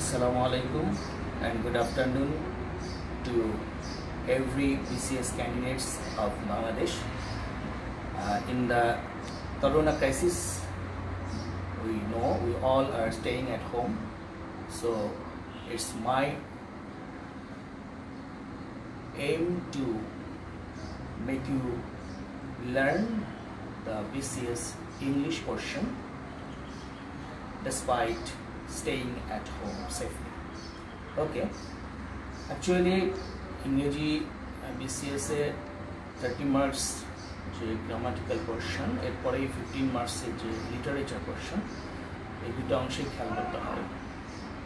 Assalamu alaikum and good afternoon to every BCS candidates of Bangladesh. In the Corona crisis, we know we all are staying at home, so it's my aim to make you learn the BCS English portion despite staying at home safely. Okay, actually ইংরেজি বিসিএসে 30 marks যে grammatical portion, এরপরে 15 মার্কসের যে literature portion, এই দুটো অংশে খেয়াল করতে হয়।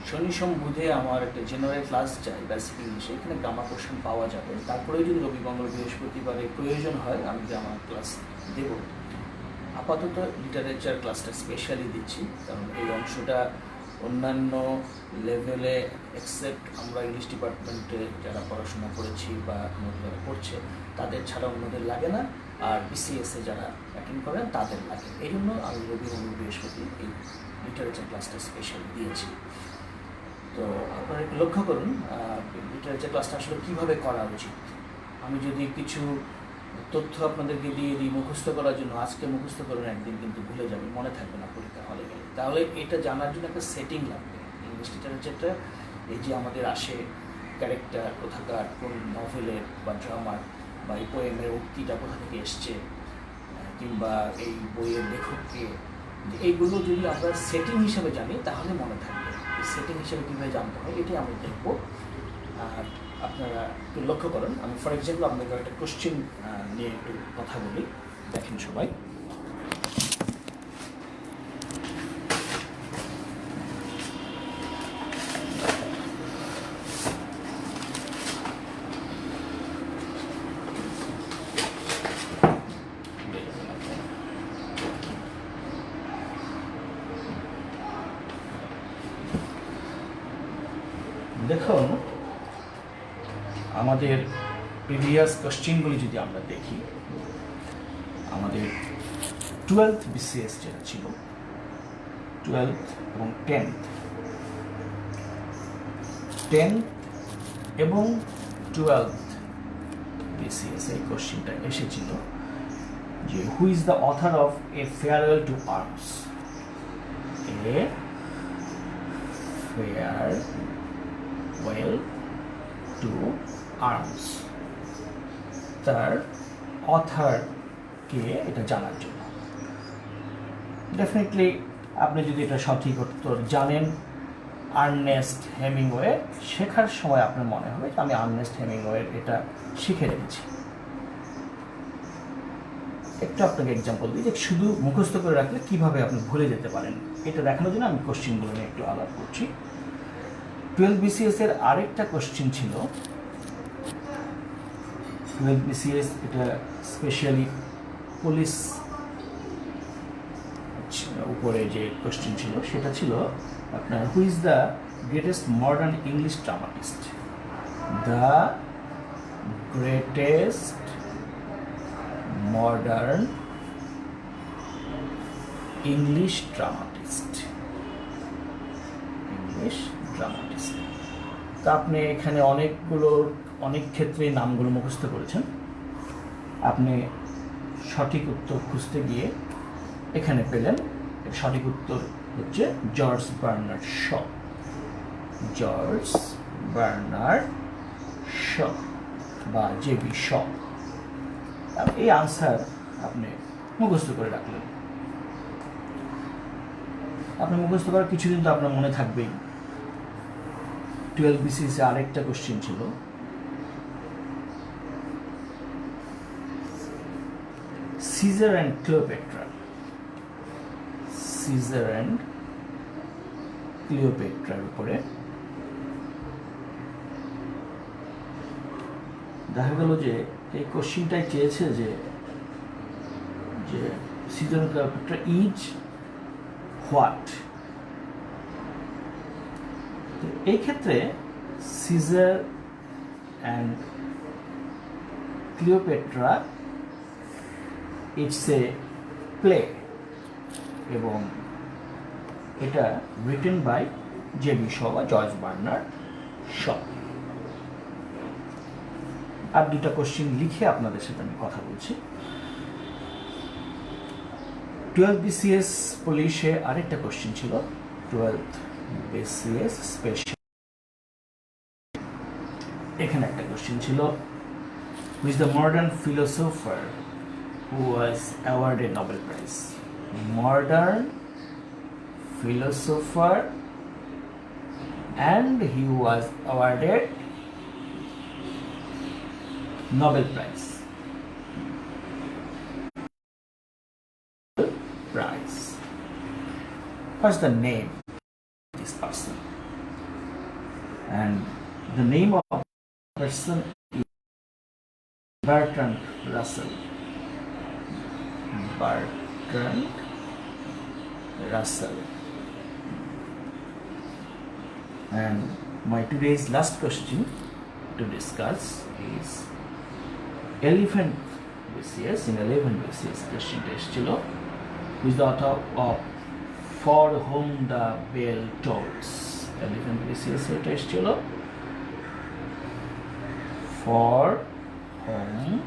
শনি সোম বুধে আমার একটা জেনারেল ক্লাস যায় বেসিক ইংলিশে, এখানে গ্রামার পোর্শন পাওয়া যাবে। তারপরে যদি রবি মঙ্গল বৃহস্পতিবারে প্রয়োজন হয় আমি গ্রামার ক্লাস দেব। আপাতত লিটারেচার ক্লাসটা স্পেশালি দিচ্ছি, কারণ এই অংশটা অন্যান্য লেভেলে এক্সেপ্ট আমরা ইংলিশ ডিপার্টমেন্টে যারা পড়াশোনা করেছি বা যারা পড়ছে তাদের ছাড়া অন্যদের লাগে না, আর বিসিএসে যারা অ্যাটেন্ড করেন তাদের লাগে। এই জন্য আমি রবি মঙ্গল বৃহস্পতি এই লিটারেচার ক্লাসটা স্পেশালি দিয়েছি। তো আপনারা একটু লক্ষ্য করুন লিটারেচার ক্লাসটা আসলে কীভাবে করা উচিত। আমি যদি কিছু তথ্য আপনাদেরকে দিয়ে দিই মুখস্থ করার জন্য, আজকে মুখস্থ করুন, একদিন কিন্তু ভুলে যাবেন, মনে থাকবে না পরীক্ষা হলে গেলে। তাহলে এটা জানার জন্য একটা সেটিং লাগবে। ইংলিশ লিটারেচারটা এই যে আমাদের আসে ক্যারেক্টার কোথাকার, কোন নভেলের বা ড্রামার বা এই পোয়েমের উক্তিটা কোথা থেকে এসছে, কিংবা এই বইয়ের লেখককে, এইগুলো যদি আমরা সেটিং হিসেবে জানি তাহলে মনে থাকবে। এই সেটিং হিসেবে কীভাবে জানতে হয় এটাই আমি দেখব। আর আপনারা একটু লক্ষ্য করেন, আমি ফর এক্সাম্পল আপনাদের একটা কোশ্চেন নিয়ে একটু কথা বলি, দেখেন সবাই। দেখুন আমাদের প্রিভিয়াস কোশ্চেনগুলি যদি আমরা দেখি, আমাদের 12th বিসিএস যেটা ছিল, 12th এবং 10th এবং 12th বিসিএস এই কোশ্চেনটা এসেছিল যে who is the author of a farewell to arms. A farewell to arms, তার অথারকে এটা জানার জন্য। ডেফিনেটলি আপনি যদি এটা সঠিক উত্তর জানেন আর্নেস্ট হেমিংওয়ে, শেখার সময় আপনার মনে হবে যে আমি আর্নেস্ট হেমিংওয়ের এটা শিখে রেখেছি। একটু আপনাকে এক্সাম্পল দিই যে শুধু মুখস্থ করে রাখলে কীভাবে আপনি ভুলে যেতে পারেন, এটা দেখানোর জন্য আমি কোশ্চেনগুলো নিয়ে একটু আলাপ করছি। 12 বিসিএস এর আরেকটা কোশ্চেন ছিল, 12 বিসিএস এটা স্পেশালি পুলিশ উপরে যে কোশ্চেন ছিল সেটা ছিল আপনার who is the greatest modern English dramatist. The greatest modern English dramatist. তা আপনি এখানে অনেক ক্ষেত্রে নামগুলো মুখস্থ করেছেন। আপনি সঠিক উত্তর খুঁজতে গিয়ে এখানে পেলেন, সঠিক উত্তর হচ্ছে George Bernard Shaw. George Bernard Shaw বা জেবি শ। এই আনসার আপনি মুখস্থ করে রাখলেন। আপনি মুখস্থ করার কিছুদিন তো আপনার মনে থাকবেই। 12 বিসিএস এ আরেকটা কোশ্চেন ছিল Caesar and Cleopatra. Caesar and ক্লিওপেট্রার উপরে দেখা গেল যে এই কোশ্চেনটাই চেয়েছে যে Caesar and Cleopatra is what. এই ক্ষেত্রে Caesar and Cleopatra it's a play এবং এটা রিটেন বাই জেবি শ বা জর্জ বার্নার্ড শ। আর দুটা কোশ্চেন লিখে আপনাদের সাথে আমি কথা বলছি। 12 BCS পুলিশে আরেকটা কোশ্চেন ছিল, 12 BCS স্পেশাল, এখানে একটা কোশ্চেন ছিল, who is the modern philosopher who was awarded Nobel Prize? Modern philosopher and he was awarded Nobel Prize. What's the name of this person? And the name of the person is Bertrand Russell. Bertrand Russell. And my today's last question to discuss is elephant BCS. In elephant BCS question test chilo, who is the author of For Whom the Bell Tolls? Elephant BCS test chilo, For Whom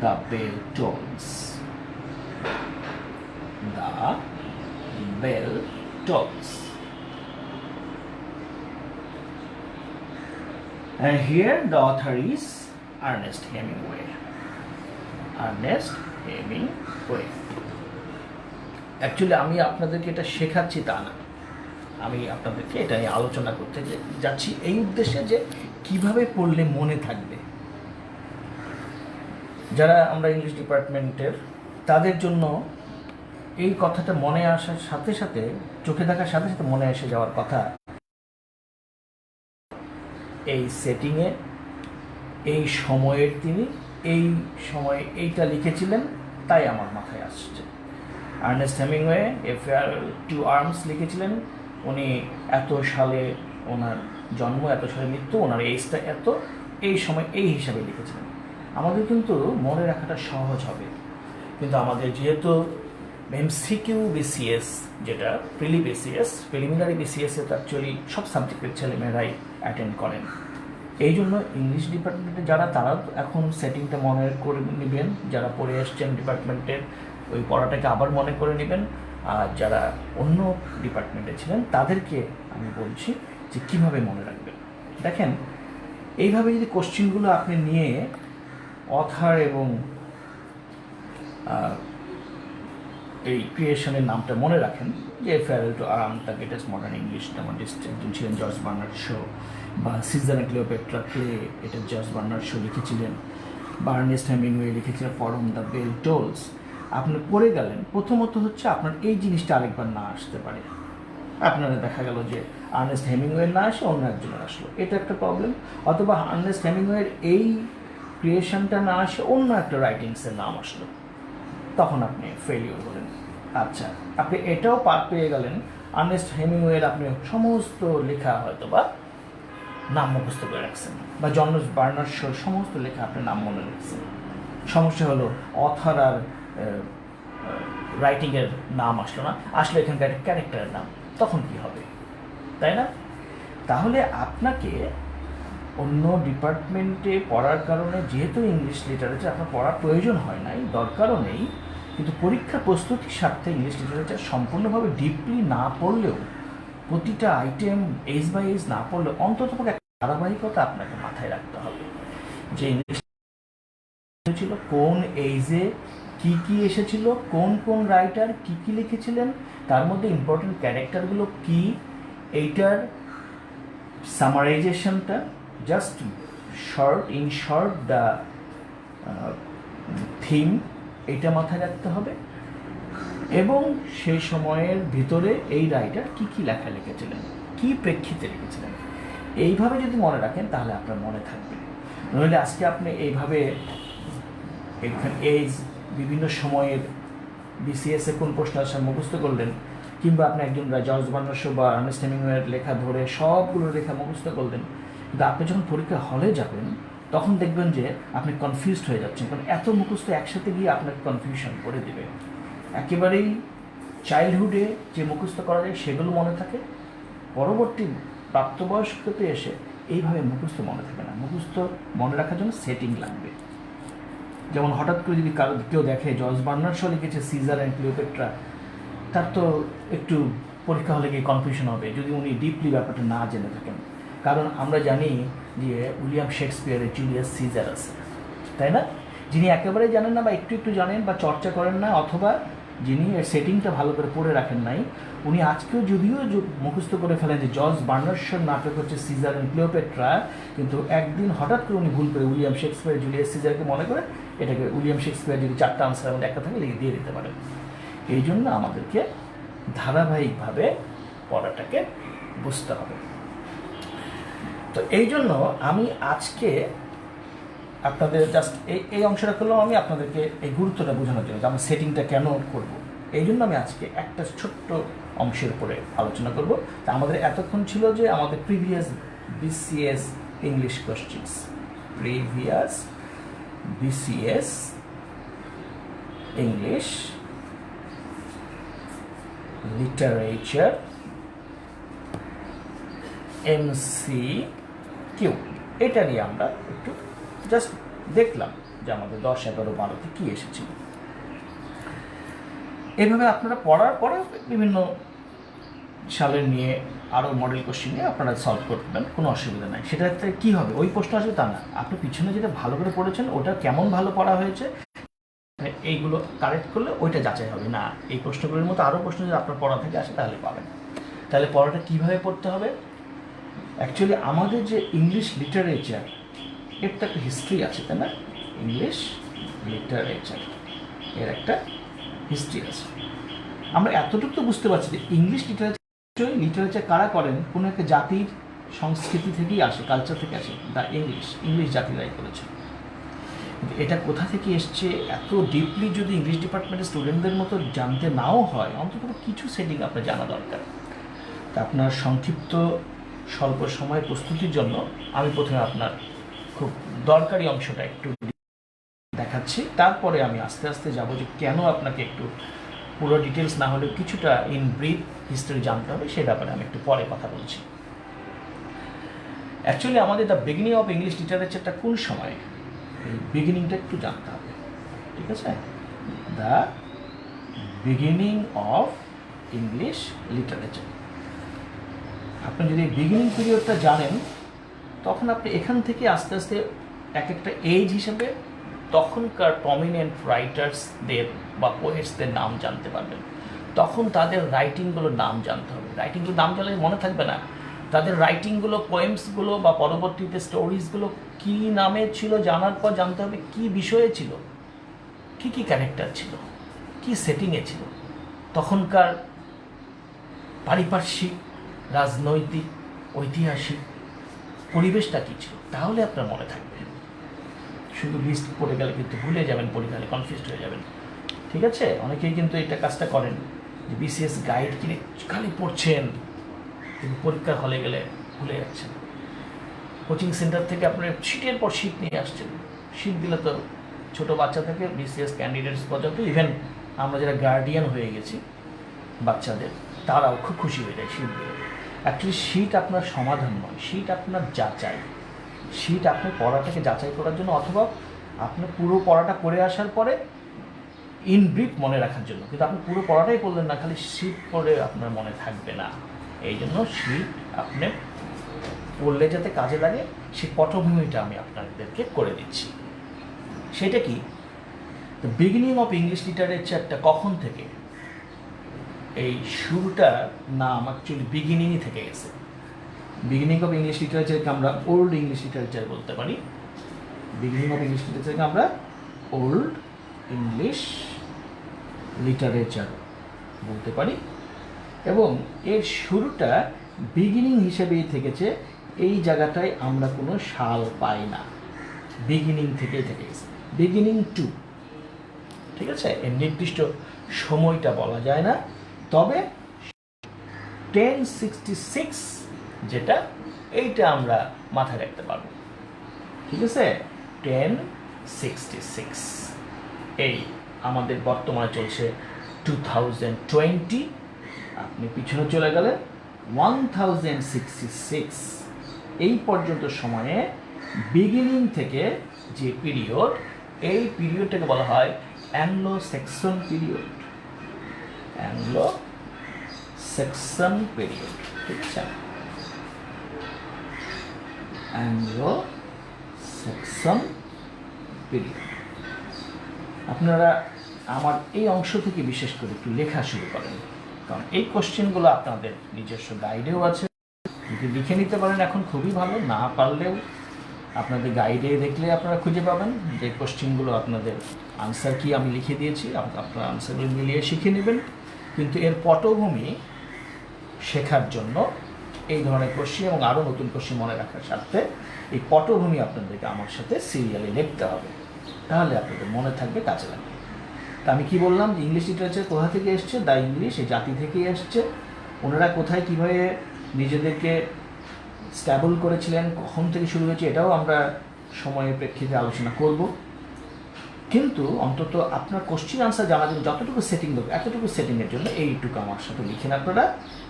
the Bell Tolls. The Bell Tolls. And here the author is Ernest Hemingway. Ernest Hemingway. Actually আমি আপনাদেরকে এটা শেখাচ্ছি তা না, আমি আপনাদেরকে এটা নিয়ে আলোচনা করতে যাচ্ছি এই উদ্দেশ্যে যে কিভাবে পড়লে মনে থাকবে। যারা আমরা ইংলিশ ডিপার্টমেন্টের, তাদের জন্য এই কথাটা মনে আসার সাথে সাথে, চোখে দেখার সাথে সাথে মনে এসে যাওয়ার কথা, এই সেটিংয়ে এই সময়ের তিনি এই সময়ে এইটা লিখেছিলেন, তাই আমার মাথায় আসছে। Ernest Hemingway a farewell to arms লিখেছিলেন, উনি এত সালে ওনার জন্ম, এত সালে মৃত্যু, ওনার এইজটা এত, এই সময় এই হিসাবে লিখেছিলেন। আমাদের কিন্তু মনে রাখাটা সহজ হবে, কিন্তু আমাদের যেহেতু এমসিকিউ বিসিএস, যেটা প্রিলিমিনারি বিসিএসে তো অ্যাকচুয়ালি সব সাবজেক্টের ছেলেমেয়েরাই অ্যাটেন্ড করেন, এই জন্য ইংলিশ ডিপার্টমেন্টে যারা, তারা এখন সেটিংটা মনে করে নেবেন, যারা পড়ে এসছেন ডিপার্টমেন্টের ওই পড়াটাকে আবার মনে করে নেবেন, আর যারা অন্য ডিপার্টমেন্টে ছিলেন তাদেরকে আমি বলছি যে কীভাবে মনে রাখবেন। দেখেন, এইভাবে যদি কোশ্চেনগুলো আপনি নিয়ে অথার এবং এই ক্রিয়েশনের নামটা মনে রাখেন, যে farewell to arm, the greatest modern English dramatist একজন ছিলেন জর্জ বার্নার্ড শো, বা সিজার অ্যান্ড ক্লিওপেট্রা প্লে, এটা জর্জ বার্নার্ড শো লিখেছিলেন, বা আর্নেস্ট হেমিংওয়ে লিখেছিলেন for whom the bell tolls. আপনি পড়ে গেলেন, প্রথমত হচ্ছে আপনার এই জিনিসটা আরেকবার না আসতে পারে, আপনারা দেখা গেল যে আর্নেস্ট হেমিংওয়ের না আসে অন্য একজনের আসলো, এটা একটা প্রবলেম। অথবা আর্নেস্ট হেমিংওয়ের এই ক্রিয়েশনটা না আসে অন্য একটা রাইটিংসের নাম আসলো, তখন আপনি ফেলিওর হলেন। আচ্ছা, আপনি এটাও পার পেয়ে গেলেন, আর্নেস্ট হেমিংওয়ের আপনি সমস্ত লেখা হয়তো বা নাম মুখস্থ করে রাখছেন, বা জর্জ বার্নার্ড শোর সমস্ত লেখা আপনি নাম মনে রাখছেন। সমস্যা হলো অথার আর রাইটিংয়ের নাম আসলো না, আসলে এখানকার ক্যারেক্টারের নাম, তখন কি হবে, তাই না? তাহলে আপনাকে অন্য ডিপার্টমেন্টে পড়ার কারণে, যেহেতু ইংলিশ লিটারেচার আপনার পড়ার প্রয়োজন হয় নাই, দরকারও নেই, কিন্তু পরীক্ষা প্রস্তুতির স্বার্থে ইংলিশ লিটারেচার সম্পূর্ণভাবে ডিপলি না পড়লেও, প্রতিটা আইটেম এজ বাই এজ না পড়লেও, অন্তত একটা ধারাবাহিকতা আপনাকে মাথায় রাখতে হবে, যে ইংলিশ ছিল কোন এইজে কি কি এসেছিল, কোন কোন রাইটার কি কি লিখেছিলেন, তার মধ্যে ইম্পর্টেন্ট ক্যারেক্টারগুলো কি, এইটার সামারাইজেশনটা, just in short the theme, এটা মাথায় রাখতে হবে, এবং সেই সময়ের ভিতরে এই রাইটার কি কি লেখা লিখেছিলেন, কি প্রেক্ষিতে লিখেছিলেন। এইভাবে যদি মনে রাখেন তাহলে আপনার মনে থাকবে। নইলে আজকে আপনি এইভাবে এজ, বিভিন্ন সময়ের বিসিএসে কোন প্রশ্ন আসে মুখস্থ করলেন, কিংবা আপনি একজন জর্জ বার্নার্ড শো বা আর্নেস্ট হেমিংওয়ের লেখা ধরে সবগুলো লেখা মুখস্থ করলেন, কিন্তু আপনি যখন পরীক্ষা হলে যাবেন তখন দেখবেন যে আপনি কনফিউজড হয়ে যাচ্ছেন, কারণ এত মুখস্থ একসাথে গিয়ে আপনাকে কনফিউশন করে দেবে। একেবারেই চাইল্ডহুডে যে মুখস্থ করা যায় সেগুলো মনে থাকে, পরবর্তী প্রাপ্তবয়স্কতে এসে এইভাবে মুখস্থ মনে থাকে না। মুখস্থ মনে রাখার জন্য সেটিং লাগবে। যেমন হঠাৎ করে যদি কেউ দেখে জর্জ বার্নার্ড শ লিখেছে সিজার অ্যান্ড ক্লিওপেট্রা, তার তো একটু পরীক্ষা হলে গিয়ে কনফিউশন হবে যদি উনি ডিপলি ব্যাপারটা না জেনে থাকেন। কারণ আমরা জানি যে উইলিয়াম শেক্সপিয়ারের জুলিয়াস সিজার আছে, তাই না? যিনি একেবারেই জানেন না বা একটু একটু জানেন বা চর্চা করেন না, অথবা যিনি এর সেটিংটা ভালো করে পড়ে রাখেন নাই, উনি আজকেও যদিও মুখস্থ করে ফেলেন যে জর্জ বার্নার্ড শর নাটক হচ্ছে সিজার অ্যান্ড ক্লিওপেট্রা, কিন্তু একদিন হঠাৎ করে উনি ভুল করে উইলিয়াম শেক্সপিয়ার জুলিয়াস সিজারকে মনে করে এটাকে উইলিয়াম শেক্সপিয়ার যদি 4টা আনসারের মধ্যে একটা থাকে লিখে দিয়ে দিতে পারেন। এই জন্য আমাদেরকে ধারাবাহিকভাবে পড়াটাকে বুঝতে হবে। তো এই জন্য আমি আজকে আপনাদের জাস্ট এই অংশটা করলাম আমি আপনাদেরকে এই গুরুত্বটা বোঝানোর জন্য যে আমরা সেটিংটা কেন করব। এই জন্য আমি আজকে একটা ছোট্ট অংশের উপরে আলোচনা করব। তা আমাদের এতক্ষণ ছিল যে আমাদের previous BCS English questions, previous BCS English literature MCQ, এটা নিয়ে আমরা একটু জাস্ট দেখলাম যে আমাদের 10, 11, 12তে কী এসেছিল। এইভাবে আপনারা পড়ার পরে বিভিন্ন সালের নিয়ে আরও মডেল কোশ্চেন নিয়ে আপনারা সলভ করবেন, কোনো অসুবিধা নাই। সেটাতে কী হবে, ওই প্রশ্ন আসবে তা না, আপনি পিছনে যেটা ভালো করে পড়েছেন ওটা কেমন ভালো পড়া হয়েছে এইগুলো কারেক্ট করলে ওইটা যাচাই হবে না। এই প্রশ্নগুলির মতো আরও প্রশ্ন যদি আপনার পড়া থেকে আসে তাহলে পাবেন। তাহলে পড়াটা কীভাবে পড়তে হবে? অ্যাকচুয়ালি আমাদের যে ইংলিশ লিটারেচার এর তো একটা হিস্ট্রি আছে, তাই না? ইংলিশ লিটারেচার এর একটা হিস্ট্রি আছে। আমরা এতটুকু তো বুঝতে পারছি যে ইংলিশ লিটারেচার কারা করেন, কোনো একটা জাতির সংস্কৃতি থেকেই আসে, কালচার থেকে আসে। দ্য ইংলিশ জাতিরাই করেছে। কিন্তু এটা কোথা থেকে এসছে এত ডিপলি যদি ইংলিশ ডিপার্টমেন্টের স্টুডেন্টদের মতো জানতে নাও হয়, অন্তত কিছু সেটিং আপনার জানা দরকার। তা আপনার সংক্ষিপ্ত স্বল্প সময় প্রস্তুতির জন্য আমি প্রথমে আপনার খুব দরকারি অংশটা একটু দেখাচ্ছি, তারপরে আমি আস্তে আস্তে যাব যে কেন আপনাকে একটু পুরো ডিটেলস না হলেও কিছুটা ইন ব্রিফ হিস্ট্রি জানতে হবে, সে ব্যাপারে আমি একটু পরে কথা বলছি। অ্যাকচুয়ালি আমাদের দ্য বিগিনিং অফ ইংলিশ লিটারেচারটা কোন সময়, এই বিগিনিংটা একটু জানতে হবে, ঠিক আছে? The beginning of English literature, আপনি যদি বিগিনিং পিরিয়ডটা জানেন তখন আপনি এখান থেকে আস্তে আস্তে এক একটা এজ হিসেবে তখনকার প্রমিনেন্ট রাইটার্সদের বা পোয়েটসদের নাম জানতে পারবেন। তখন তাদের রাইটিংগুলোর নাম জানতে হবে। রাইটিংগুলোর নাম জানলে মনে থাকবে না, তাদের রাইটিংগুলো, পোয়েমসগুলো বা পরবর্তীতে স্টোরিজগুলো কী নামে ছিল জানার পর জানতে হবে কী বিষয়ে ছিল, কী কী ক্যারেক্টার ছিল, কী সেটিংয়ে ছিল, তখনকার পারিপার্শ্বিক, রাজনৈতিক, ঐতিহাসিক পরিবেশটা কী ছিল, তাহলে আপনার মনে থাকবে। শুধু লিস্ট পড়ে গেলে কিন্তু ভুলে যাবেন, পরীক্ষায় কনফিউজড হয়ে যাবেন, ঠিক আছে? অনেকেই কিন্তু এটা কাজটা করেন যে বিসিএস গাইড কিনে খালি পড়ছেন, কিন্তু পরীক্ষার হলে গেলে ভুলে যাচ্ছেন। কোচিং সেন্টার থেকে আপনার শিটের পর শিট নিয়ে আসছেন, শিট দিলে তো ছোটো বাচ্চা থেকে বিসিএস ক্যান্ডিডেটস পর্যন্ত, ইভেন আমরা যারা গার্ডিয়ান হয়ে গেছি বাচ্চাদের, তারাও খুব খুশি হয়ে যায় শিট দিয়ে। অ্যাকচুয়ালি শিট আপনার সমাধান নয়, শিট আপনার যাচাই। শিট আপনি পড়াটাকে যাচাই করার জন্য, অথবা আপনি পুরো পড়াটা করে আসার পরে ইন ব্রিফ মনে রাখার জন্য। কিন্তু আপনি পুরো পড়াটাই পড়লেন না, খালি শিট পড়ে আপনার মনে থাকবে না। এই জন্য শিট আপনি পড়লে যাতে কাজে লাগে সেই পটভূমিটা আমি আপনাদেরকে করে দিচ্ছি। সেটা কি, দ্য বিগিনিং অফ ইংলিশ লিটারেচারটা কখন থেকে, এই শুরুটা নাম অ্যাকচুয়ালি বিগিনিংই থেকে গেছে। বিগিনিং অফ ইংলিশ লিটারেচারকে আমরা ওল্ড ইংলিশ লিটারেচার বলতে পারি। বিগিনিং অফ ইংলিশ লিটারেচারকে আমরা ওল্ড ইংলিশ লিটারেচার বলতে পারি, এবং এর শুরুটা বিগিনিং হিসেবেই থেকেছে। এই জায়গাটায় আমরা কোনো সাল পাই না, বিগিনিং থেকেই থেকে গেছে, বিগিনিং টু, ঠিক আছে? এর নির্দিষ্ট সময়টা বলা যায় না, তবে 1066 যেটা, এইটা আমরা মাথায় রাখতে পারবো, ঠিক আছে? 1066, এই আমাদের বর্তমানে চলছে 2020, আপনি পিছনে চলে গেলে 1066 এই পর্যন্ত সময়ে বিগিনিং থেকে যে পিরিয়ড, এই পিরিয়ডটাকে বলা হয় Anglo Saxon period. Anglo Saxon period, ঠিক আছে? Anglo Saxon period. আপনারা আমার এই অংশ থেকে বিশেষ করে একটু লেখা শুরু করেন, কারণ এই কোশ্চেনগুলো আপনাদের নিজস্ব গাইডেও আছে। যদি লিখে নিতে পারেন এখন খুবই ভালো, না পারলেও আপনাদের গাইডে দেখলে আপনারা খুঁজে পাবেন যে কোশ্চেনগুলো আপনাদের আনসার কি আমি লিখে দিয়েছি, আপনারা আনসারগুলো মিলিয়ে শিখে নেবেন। কিন্তু এর পটভূমি শেখার জন্য এই ধরনের কোশ্চেন এবং আরও নতুন কোশ্চেন মনে রাখার সাথে এই পটভূমি আপনাদেরকে আমার সাথে সিরিয়ালে লিখতে হবে, তাহলে আপনাদের মনে থাকবে, কাজে লাগবে। তা আমি কি বললাম যে ইংলিশ লিটারেচার কোথা থেকে এসছে? দ্য ইংলিশ, এই জাতি থেকেই এসছে। ওনারা কোথায় কীভাবে নিজেদেরকে স্ট্যাবল করেছিলেন, কখন থেকে শুরু হয়েছে, এটাও আমরা সময়ের প্রেক্ষিতে আলোচনা করব। কিন্তু অন্তত আপনার কোশ্চেন আনসার জানার জন্য যতটুকু সেটিং দেবে, এতটুকু সেটিংয়ের জন্য এইটুকু আমার সাথে লিখেন আপনারা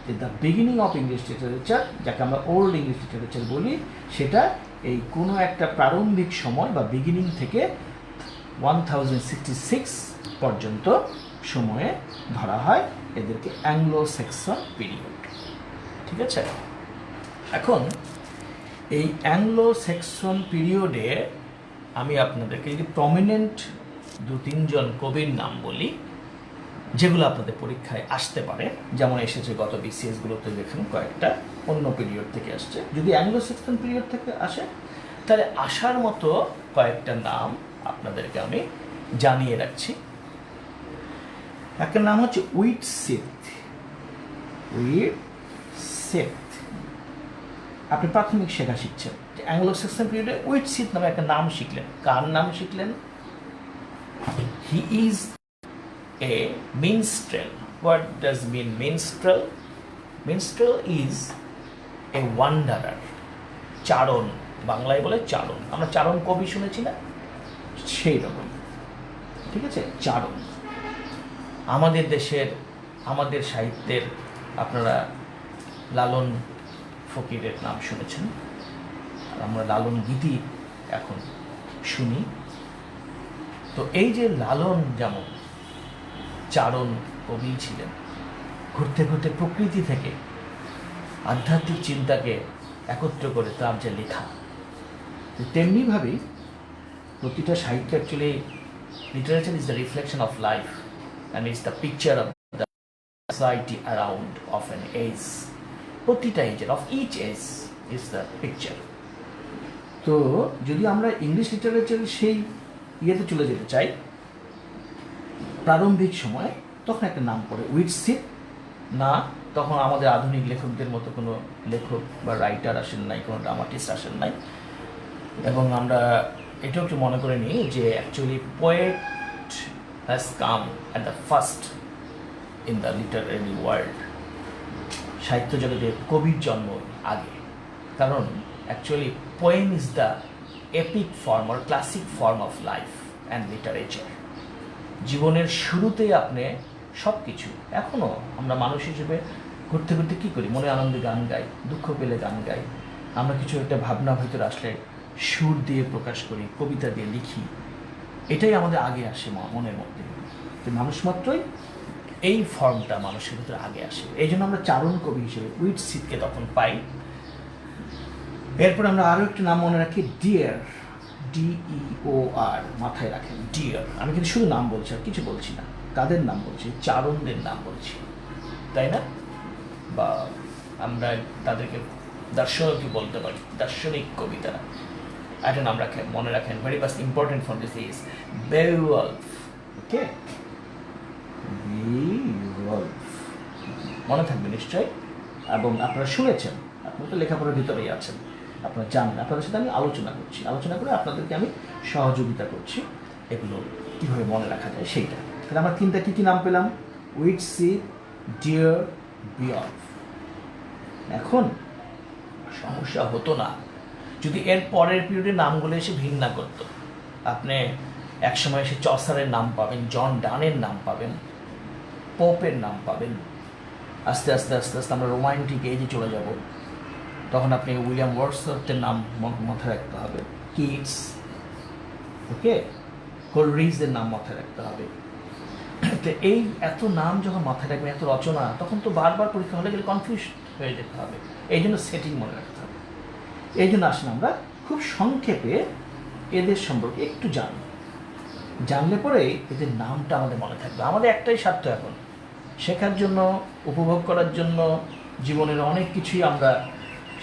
যে the beginning of English literature, যাকে আমরা ওল্ড ইংলিশ লিটারেচার বলি, সেটা এই কোনো একটা প্রারম্ভিক সময় বা বিগিনিং থেকে 1066 পর্যন্ত সময়ে ধরা হয় এদেরকে অ্যাংলো স্যাক্সন পিরিয়ড, ঠিক আছে? এখন এই অ্যাংলো স্যাক্সন পিরিয়ডে আমি আপনাদেরকে যদি প্রমিনেন্ট 2-3 কবির নাম বলি, যেগুলো আপনাদের পরীক্ষায় আসতে পারে, যেমন এসেছে গত বিসিএসগুলোতে, দেখুন কয়েকটা অন্য পিরিয়ড থেকে আসছে। যদি অ্যাংলো স্যাক্সন পিরিয়ড থেকে আসে তাহলে আসার মতো কয়েকটা নাম আপনাদেরকে আমি জানিয়ে রাখছি। একটা নাম হচ্ছে উইটসিথ। উইটসিথ, আপনি প্রাথমিক শেখা শিখছেন যে অ্যাংলো স্যাক্সন পিরিয়ডে উইটসিথ নামে একটা নাম শিখলেন। কার নাম শিখলেন? He is a minstrel. What does mean minstrel? Minstrel is a wanderer. চারণ, বাংলায় বলে চারণ। আমরা চারণ কবি শুনেছি না, সেই রকম, ঠিক আছে? চারণ। আমাদের দেশের, আমাদের সাহিত্যের আপনারা লালন ফকিরের নাম শুনেছেন, আর আমরা লালন গীতি এখন শুনি। তো এই যে লালন যেমন চারণ কবি ছিলেন, ঘুরতে ঘুরতে প্রকৃতি থেকে আধ্যাত্মিক চিন্তাকে একত্র করে তার যে লেখা, তেমনিভাবেই প্রতিটা সাহিত্য actually, literature is the reflection of life and is the picture of the society around of an age. প্রতিটা এজের, of each age is the picture. তো যদি আমরা ইংলিশ লিটারেচারের সেই ইয়েতে চলে যেতে চাই প্রারম্ভিক সময়, তখন একটা নাম পড়ে উইটসিথ। না, তখন আমাদের আধুনিক লেখকদের মতো কোনো লেখক বা রাইটার আসেন নাই, কোনো ড্রামাটিস্ট আসেন নাই। এবং আমরা এটাও একটু মনে করে নিই যে actually poet has come at the first in the literary world. সাহিত্য জগতে কবির জন্ম আগে, কারণ actually poem is the epic form or classic form of life and literature. জীবনের শুরুতেই আপনি সব কিছু, এখনও আমরা মানুষ হিসেবে ঘুরতে ঘুরতে কী করি? মনে আনন্দে গান গাই, দুঃখ পেলে গান গাই, আমরা কিছু একটা ভাবনা ভিতরে আসলে সুর দিয়ে প্রকাশ করি, কবিতা দিয়ে লিখি। এটাই আমাদের আগে আসে মনের মধ্যে। তো মানুষ মাত্রই এই ফর্মটা মানুষের ভিতরে আগে আসে। এই জন্য আমরা চারণ কবি হিসেবে উইটসিথকে তখন পাই। এরপর আমরা আরও একটি নাম মনে রাখি, ডিয়ার। DEOR, মাথায় রাখেন, ডিয়ার। আমি কিন্তু শুধু নাম বলছি, আর কিছু বলছি না। কাদের নাম বলছি? চারণদের নাম বলছি, তাই না? বা আমরা তাদেরকে দার্শনিক বলতে পারি, দার্শনিক কবিতা। একটা নাম রাখেন, মনে রাখেন, very much important for this is Beowulf. Okay, Beowulf মনে থাকবে নিশ্চয়ই। এবং আপনারা শুনেছেন, আপনারা তো লেখাপড়ার ভিতরেই আছেন, আপনারা জানেন। আপনাদের সাথে আমি আলোচনা করে আপনাদেরকে আমি সহযোগিতা করছি এগুলো কীভাবে মনে রাখা যায় সেইটা। তাহলে আমরা তিনটা কী কী নাম পেলাম? উইটসিথ, ডিয়ার, বেওয়ুলফ। এখন সমস্যা হতো না যদি এর পরের পিরিয়ডে নামগুলো এসে ভিন্ন করতো। আপনি একসময় এসে চসারের নাম পাবেন, জন ডানের নাম পাবেন, পোপের নাম পাবেন, আস্তে আস্তে আস্তে আস্তে আমরা রোমান্টিক এজে চলে যাব। তখন আপনি উইলিয়াম ওয়ার্ডসওয়ার্থের নাম মাথায় রাখতে হবে, কিটস, ওকে, কোলরিজের নাম মাথায় রাখতে হবে। তো এই এত নাম যখন মাথায় রাখবেন, এত রচনা, তখন তো বারবার পরীক্ষা হলে গেলে কনফিউজ হয়ে যেতে হবে। এই জন্য সেটিং মনে রাখতে হবে। এই জন্য আসলে আমরা খুব সংক্ষেপে এদের সম্পর্কে একটু জানলে পরে এদের নামটা আমাদের মনে থাকবে। আমাদের একটাই স্বার্থ এখন, শেখার জন্য, উপভোগ করার জন্য, জীবনের অনেক কিছুই আমরা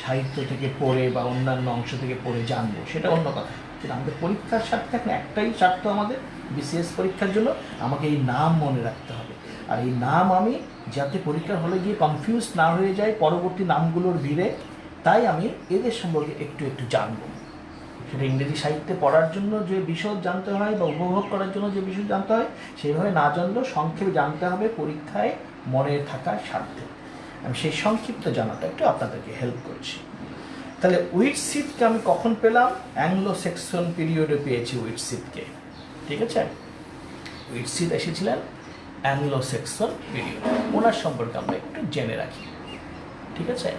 সাহিত্য থেকে পড়ে বা অন্যান্য অংশ থেকে পড়ে জানবো, সেটা অন্য কথা। কিন্তু আমাদের পরীক্ষার স্বার্থে এখন একটাই স্বার্থ আমাদের, বিসিএস পরীক্ষার জন্য আমাকে এই নাম মনে রাখতে হবে। আর এই নাম আমি যাতে পরীক্ষার হলে গিয়ে কনফিউজ না হয়ে যায় পরবর্তী নামগুলোর ভিড়ে, তাই আমি এদের সম্পর্কে একটু একটু জানবো। সেটা ইংরেজি সাহিত্যে পড়ার জন্য যে বিষয় জানতে হয় বা উপভোগ করার জন্য যে বিষয় জানতে হয়, সেইভাবে না জানলেও সংক্ষেপে জানতে হবে পরীক্ষায় মনে থাকার স্বার্থে। আমি সেই সংক্ষিপ্ত জানাটা একটু আপনাদেরকে হেল্প করছি। তাহলে উইটসিথকে আমি কখন পেলাম? অ্যাংলো সেক্সন পিরিয়ডে পেয়েছি উইটসিথকে, ঠিক আছে? উইটসিথ এসেছিলেন অ্যাংলো সেক্সন পিরিয়ড, ওনার সম্পর্কে আমরা একটু জেনে রাখি, ঠিক আছে?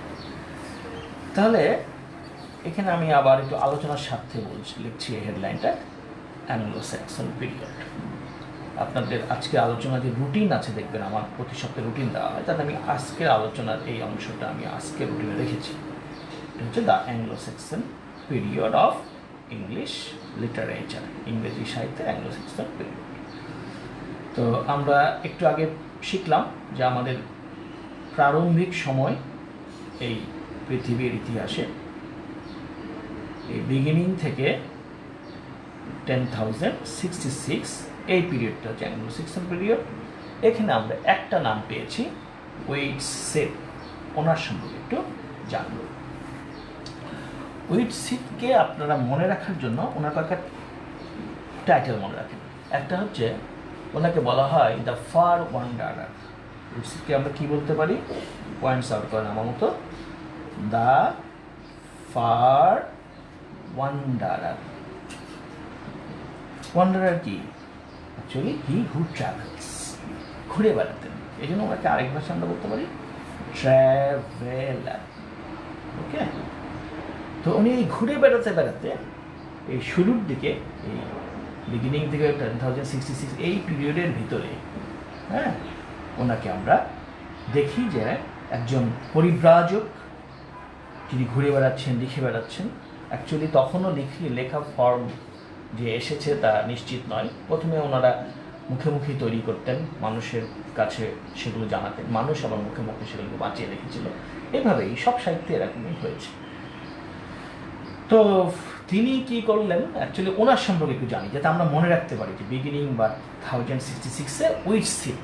তাহলে এখানে আমি আবার একটু আলোচনার স্বার্থে লিখছি এই হেডলাইনটা, অ্যাংলো সেক্সন পিরিয়ড। আপনাদের আজকের আলোচনা যে রুটিন আছে, দেখবেন আমার প্রতি সপ্তাহে রুটিন দেওয়া হয়, তাতে আমি আজকের আলোচনার এই অংশটা আমি আজকের রুটিনে রেখেছি। এটা হচ্ছে the Anglo Saxon period of English literature, ইংরেজি সাহিত্যের অ্যাংলো সেক্সন পিরিয়ড। তো আমরা একটু আগে শিখলাম যে আমাদের প্রারম্ভিক সময় এই পৃথিবীর ইতিহাসে এই বিগিনিং থেকে 10,066 এই পিরিয়ডটা হচ্ছে অ্যাংলো সেক্সন পিরিয়ড। এখানে আমরা একটা নাম পেয়েছি, উইটসিথ। ওনার সম্পর্কে একটু জানব। উইটসিথকে আপনারা মনে রাখার জন্য ওনার কয়েকটা টাইটেল মনে রাখেন। একটা হচ্ছে ওনাকে বলা হয় দ্য ফার ওয়ান্ডারার। উইটসিথকে আমরা কি বলতে পারি? পয়েন্টস আউট করেন আমার মতো। The far wanderer. ওয়ান্ডারার কি? অ্যাকচুয়ালি হি হু ট্রাভেলস, ঘুরে বেড়াতেন। এই জন্য ওনাকে আরেক ভাষা আমরা বলতে পারি ট্রাভেলার, ওকে? তো উনি এই ঘুরে বেড়াতে বেড়াতে এই শুরুর দিকে, এই বিগিনিং থেকে 10,066 এই পিরিয়ডের ভিতরে, হ্যাঁ, ওনাকে আমরা দেখি যে একজন পরিব্রাজক, যিনি ঘুরে বেড়াচ্ছেন, লিখে বেড়াচ্ছেন। অ্যাকচুয়ালি তখনও লেখা ফর্ম যে এসেছে তা নিশ্চিত নয়। প্রথমে ওনারা মুখে মুখে তৈরি করতেন, মানুষের কাছে সেগুলো জানাতেন, মানুষ আবার মুখে মুখে সেগুলোকে বাঁচিয়ে রেখেছিল। এভাবেই সব সাহিত্যে এরকমই হয়েছে। তো তিনি কি করলেন? অ্যাকচুয়ালি ওনার সম্পর্কে একটু জানি, যাতে আমরা মনে রাখতে পারি যে বিগিনিং বা 1066-এ উইটসিথ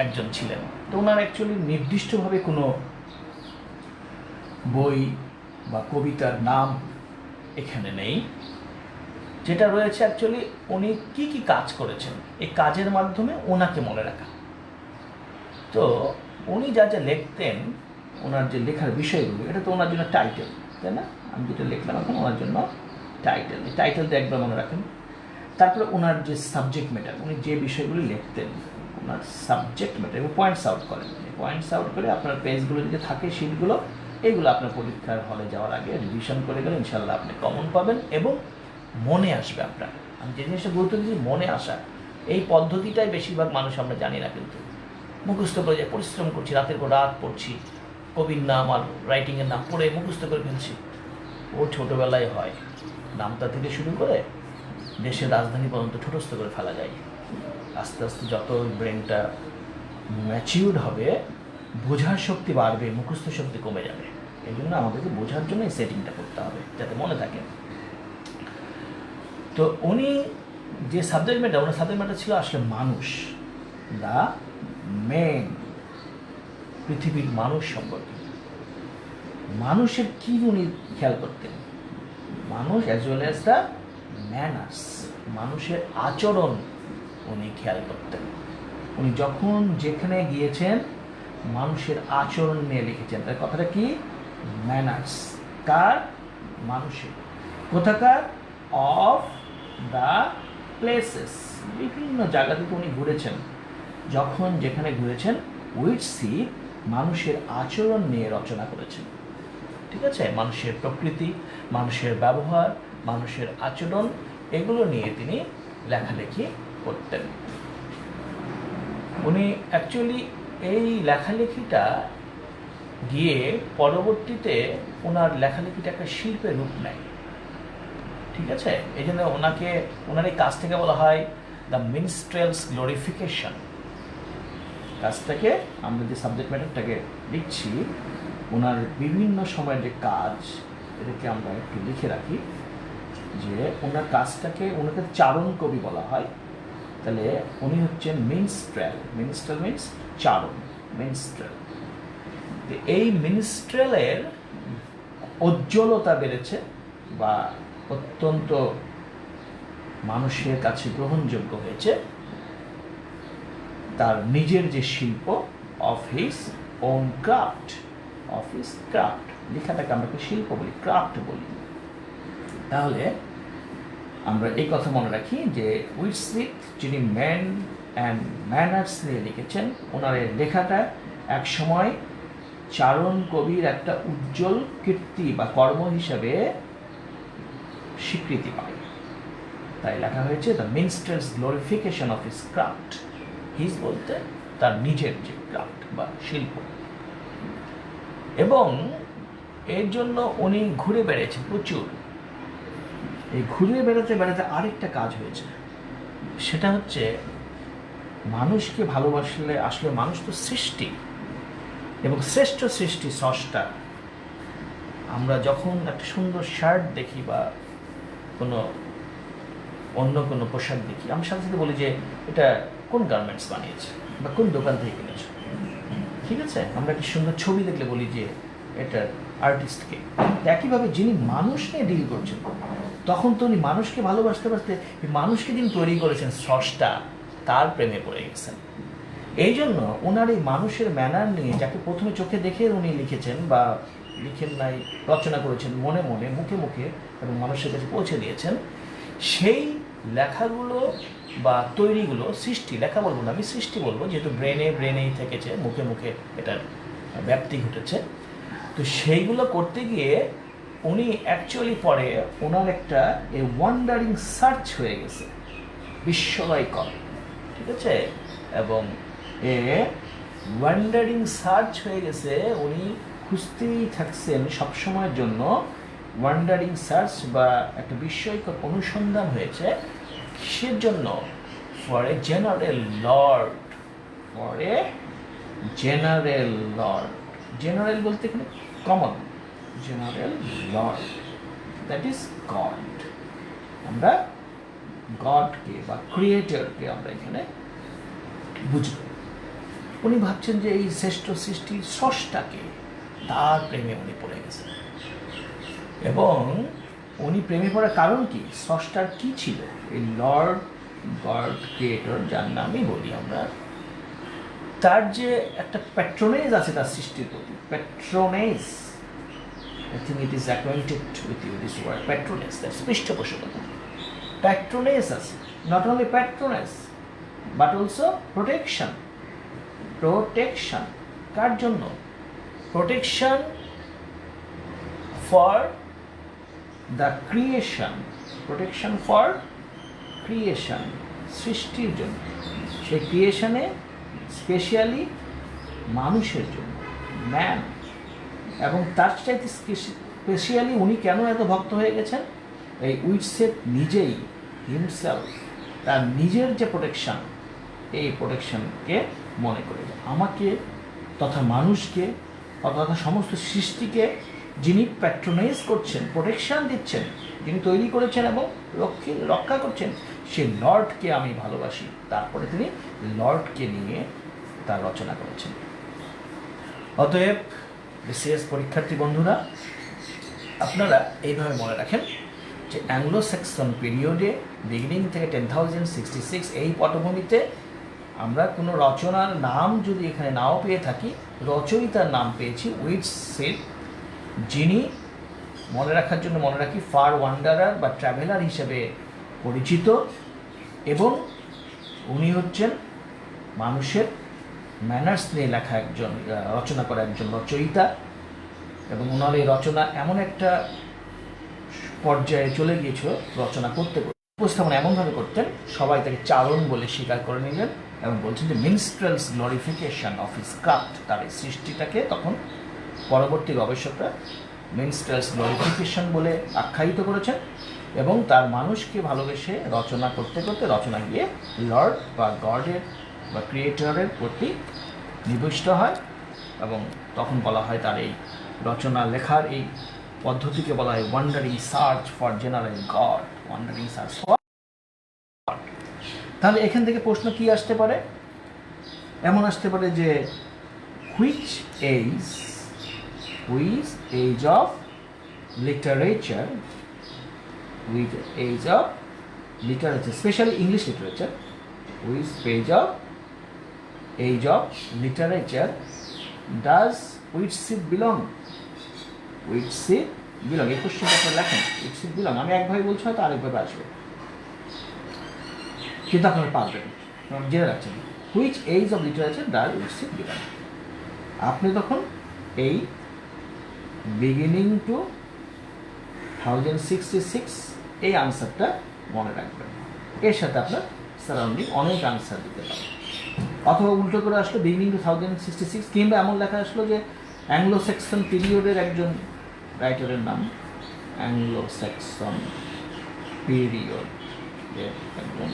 একজন ছিলেন। তো ওনার অ্যাকচুয়ালি নির্দিষ্টভাবে কোনো বই বা কবিতার নাম এখানে নেই। যেটা রয়েছে অ্যাকচুয়ালি উনি কি কি কাজ করেছেন, এই কাজের মাধ্যমে ওনাকে মনে রাখা। তো উনি যা যা লিখতেন, ওনার যে লেখার বিষয়গুলো, এটা তো ওনার জন্য টাইটেল, তাই না? আমি যেটা লিখলাম এখন ওনার জন্য টাইটেল, এই টাইটেলটা একবার মনে রাখেন। তারপরে ওনার যে সাবজেক্ট ম্যাটার, উনি যে বিষয়গুলি লিখতেন, ওনার সাবজেক্ট ম্যাটার, এবং পয়েন্টস আউট করেন। পয়েন্টস আউট করে আপনার পেজগুলো যদি থাকে, শিটগুলো, এইগুলো আপনার পরীক্ষার হলে যাওয়ার আগে রিভিশন করে গেলে ইনশাল্লাহ আপনি কমন পাবেন এবং মনে আসবে আপনার। আমি যে জিনিসটা গুরুত্ব দিচ্ছি, মনে আসা, এই পদ্ধতিটাই বেশিরভাগ মানুষ আমরা জানি না, কিন্তু মুখস্থ করে যে পরিশ্রম করছি, রাতের পর রাত পড়ছি, কবির নাম আর রাইটিংয়ের নাম পড়ে মুখস্থ করে ফেলছি। ও ছোটোবেলায় হয়, নামটা থেকে শুরু করে দেশের রাজধানী পর্যন্ত ঠোঁটস্থ করে ফেলা যায়। আস্তে আস্তে যত ব্রেনটা ম্যাচিউর্ড হবে, বোঝার শক্তি বাড়বে, মুখস্থ শক্তি কমে যাবে। এই জন্য আমাদেরকে বোঝার জন্য এই সেটিংটা করতে হবে, যাতে মনে থাকে। তো উনি যে সাবজেক্ট ম্যাটার, ওনার সাবজেক্ট ম্যাটার ছিল আসলে মানুষ, দ্য মেন, পৃথিবীর মানুষ সম্পর্কে। মানুষের কি উনি খেয়াল করতেন? মানুষ as well as the manners, মানুষের আচরণ উনি খেয়াল করতেন। উনি যখন যেখানে গিয়েছেন মানুষের আচরণ নিয়ে লিখেছেন। তার কথাটা কি? ম্যানার্স। কার? মানুষের। কোথাকার? অফ দ্য প্লেসেস, বিভিন্ন জায়গা থেকে উনি ঘুরেছেন। যখন যেখানে ঘুরেছেন, উইটসিথ মানুষের আচরণ নিয়ে রচনা করেছেন। ঠিক আছে, মানুষের প্রকৃতি, মানুষের ব্যবহার, মানুষের আচরণ, এগুলো নিয়ে তিনি লেখালেখি করতেন। উনি অ্যাকচুয়ালি এই লেখালেখিটা গিয়ে পরবর্তীতে ওনার লেখালেখিটা একটা শিল্পের রূপ নেয়। ঠিক আছে, এই জন্য ওনার এই কাজটাকে বলা হয় দ্য মিনস্ট্রেলস গ্লোরিফিকেশন। কাজটাকে আমরা যে সাবজেক্ট ম্যাটারটাকে লিখছি, ওনার বিভিন্ন সময়ের যে কাজ, এটাকে আমরা একটু লিখে রাখি যে ওনার কাজটাকে, ওনাকে চারণ কবি বলা হয়। তাহলে উনি হচ্ছেন মিনস্ট্রেল। মিনস্ট্রেল মিনস চারণ, মিনস্ট্রেল। এই মিনস্ট্রেলের উজ্জ্বলতা বেড়েছে বা অত্যন্ত মানুষের কাছে গ্রহণযোগ্য হয়েছে তার নিজের যে শিল্প, of his own craft, of his craft. লেখাটাকে আমরা শিল্প বলি, ক্রাফট বলি। তাহলে আমরা এই কথা মনে রাখি যে উইটসলিথ, যিনি ম্যান অ্যান্ড ম্যানার্স নিয়ে লিখেছেন, ওনার লেখাটা এক সময় চারণ কবির একটা উজ্জ্বল কীর্তি বা কর্ম হিসাবে স্বীকৃতি পায়। তাই লেখা হয়েছে the minstrel's glorification of his craft. His বলতে তার নিজের যে ক্রাফট বা শিল্প। এবং এর জন্য উনি ঘুরে বেড়েছেন প্রচুর। এই ঘুরে বেড়াতে বেড়াতে আরেকটা কাজ হয়েছে, সেটা হচ্ছে মানুষকে ভালোবাসলে, আসলে মানুষ তো সৃষ্টি এবং শ্রেষ্ঠ সৃষ্টি স্রষ্টা। আমরা যখন একটা সুন্দর শার্ট দেখি বা অন্য কোনো পোশাক দেখি, আমরা সাথে সাথে বলি যে এটা কোন গার্মেন্টস বানিয়েছে বা কোন দোকান থেকে কিনেছে। ঠিক আছে, আমরা একটা সুন্দর ছবি দেখলে বলি যে এটার আর্টিস্টকে। একইভাবে যিনি মানুষ নিয়ে ডিল করছেন, তখন তো উনি মানুষকে ভালোবাসতে বাসতে মানুষকে যিনি তৈরি করেছেন স্রষ্টা, তার প্রেমে পড়ে গেছেন। এই জন্য ওনার এই মানুষের ম্যানার নিয়ে, যাকে প্রথমে চোখে দেখে উনি লিখেছেন বা লিখেন নাই, রচনা করেছেন মনে মনে, মুখে মুখে এবং মানুষের কাছে পৌঁছে দিয়েছেন, সেই লেখাগুলো বা তৈরিগুলো, সৃষ্টি, লেখা বলবো না, আমি সৃষ্টি বলবো, যেহেতু ব্রেনেই থেকেছে, মুখে মুখে এটার ব্যাপ্তি ঘটেছে। তো সেইগুলো করতে গিয়ে উনি অ্যাকচুয়ালি পরে ওনার একটা ওয়ান্ডারিং সার্চ হয়ে গেছে, বিস্ময়কর। ঠিক আছে, এবং ওয়ান্ডারিং সার্চ হয়ে গেছে, উনি খুঁজতেই থাকছেন সবসময়ের জন্য। ওয়ান্ডারিং সার্চ বা একটা বিস্ময়কর অনুসন্ধান হয়েছে কিসের জন্য? For a general Lord, for a general Lord. General বলতে এখানে common, general Lord, that is god. আমরা গডকে বা ক্রিয়েটরকে আমরা এখানে বুঝব। উনি ভাবছেন যে এই শ্রেষ্ঠ সৃষ্টির স্রষ্টাকে, তার প্রেমে উনি পড়ে গেছেন। এবং উনি প্রেমে পড়ার কারণ কি? স্রষ্টার কি ছিল? এই লর্ড, গড, ক্রিয়েটর, যার নামই বলি আমরা, তার যে একটা প্যাট্রোনেজ আছে তার সৃষ্টির প্রতি। Patronage, I think it is acquainted with you, this word, patronage, that's পৃষ্ঠপোষকতা। Patronage আছে, not only patronage, but also protection. Protection, কার জন্য? Protection for the creation, protection for creation, সৃষ্টির জন্য। সেই ক্রিয়েশনে স্পেশালি মানুষের জন্য, ম্যান। এবং তার চাইতে স্পেশালি উনি কেন এত ভক্ত হয়ে গেছেন? এই উইটসেট নিজেই, হিমসেলফ, তার নিজের যে প্রোটেকশন, এই প্রোটেকশনকে মনে করে আমাকে তথা মানুষকে তথা সমস্ত সৃষ্টিকে যিনি প্যাট্রোনাইজ করছেন, প্রোটেকশন দিচ্ছেন, যিনি তৈরি করেছেন এবং রক্ষা করছেন, সেই লর্ডকে আমি ভালোবাসি। তারপরে তিনি লর্ডকে নিয়ে তার রচনা করেছেন। অতএব বিসিএস পরীক্ষার্থী বন্ধুরা, আপনারা এইভাবে মনে রাখেন যে অ্যাংলো স্যাক্সন পিরিয়ডে বিগিনিং থেকে 10,066 এই পটভূমিতে আমরা কোনো রচনার নাম যদি এখানে নাও পেয়ে থাকি, রচয়িতার নাম পেয়েছি উইটসেট, যিনি মনে রাখার জন্য মনে রাখি ফার ওয়ান্ডারার বা ট্রাভেলার হিসেবে পরিচিত। এবং উনি হচ্ছেন মানুষের ম্যানার্স নিয়ে লেখা একজন রচনা করা একজন রচয়িতা, এবং ওনার এই রচনা এমন একটা পর্যায়ে চলে গিয়েছিল রচনা করতে করতে, উপস্থাপনা এমনভাবে করতেন সবাই তাকে চারণ বলে স্বীকার করে নিলেন এবং বলছেন যে মিনস্ট্রেলস গ্লোরিফিকেশন অফ হিজ ক্রাফট, তার এই সৃষ্টিটাকে তখন পরবর্তী গবেষকরা মিনস্ট্রেলস গ্লোরিফিকেশন বলে আখ্যায়িত করেছেন। এবং তার মানুষকে ভালোবেসে রচনা করতে করতে রচনা গিয়ে লর্ড বা গডের বা ক্রিয়েটরের প্রতি নিবিষ্ট হয়, এবং তখন বলা হয় তার এই রচনা লেখার এই পদ্ধতিকে বলা হয় wandering search for general god, wandering search for god. তাহলে এখান থেকে প্রশ্ন কি আসতে পারে? এমন আসতে পারে যে which age of literature, specially English literature, age of literature does Whitseed belong? Whitseed belong, এই কোশ্চেনটা আপনি লেখেন, Whitseed belong। আমি একভাবে বলছি, হয়তো আরেকভাবে আসবে, কিন্তু আপনারা পারবেন, জেনে রাখছেন which age of literature does Whitseed belong। আপনি তখন এই বিগিনিং টু 1066 এই আনসারটা মনে রাখবেন, এর সাথে আপনার সারাউন্ডিং অনেক আনসার দিতে পারেন। অথবা উল্টো করে আসলো বিগিনিং টু 1066, কিংবা এমন লেখা আসলো যে অ্যাংলো সেক্সন পিরিয়ডের একজন রাইটারের নাম, অ্যাংলো সেক্সন পিরিয়ড যে একজন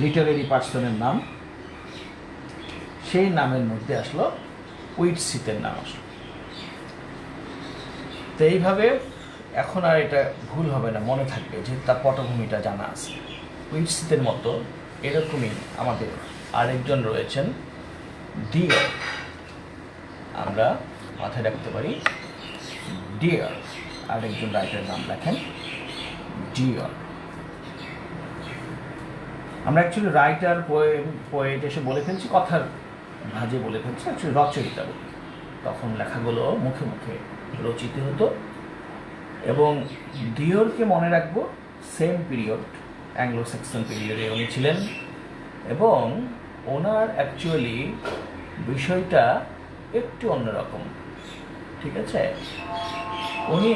লিটারেরি পার্সনের নাম, সেই নামের মধ্যে আসলো উইটসিতের নাম আসলো। তো এইভাবে এখন আর এটা ভুল হবে না, মনে থাকবে যে তার পটভূমিটা জানা আছে। উইটসিতের মতো এরকমই আমাদের আরেকজন রয়েছেন ডিয়ার, আমরা মাথায় রাখতে পারি ডিয়ার, আরেকজন রাইটারের নাম লেখেন ডিয়ার। আমরা অ্যাকচুয়ালি রাইটার পোয়েট এসে বলে ফেলছি, কথার ভাজে বলে ফেলছি, অ্যাকচুয়ালি রচয়িতা বলি। তখন লেখাগুলো মুখে মুখে রচিত হতো। এবং ডিওরকে মনে রাখবো সেম পিরিয়ড, অ্যাংলো সেক্সন পিরিয়ডে উনি ছিলেন, এবং ওনার অ্যাকচুয়ালি বিষয়টা একটু অন্যরকম, ঠিক আছে? উনি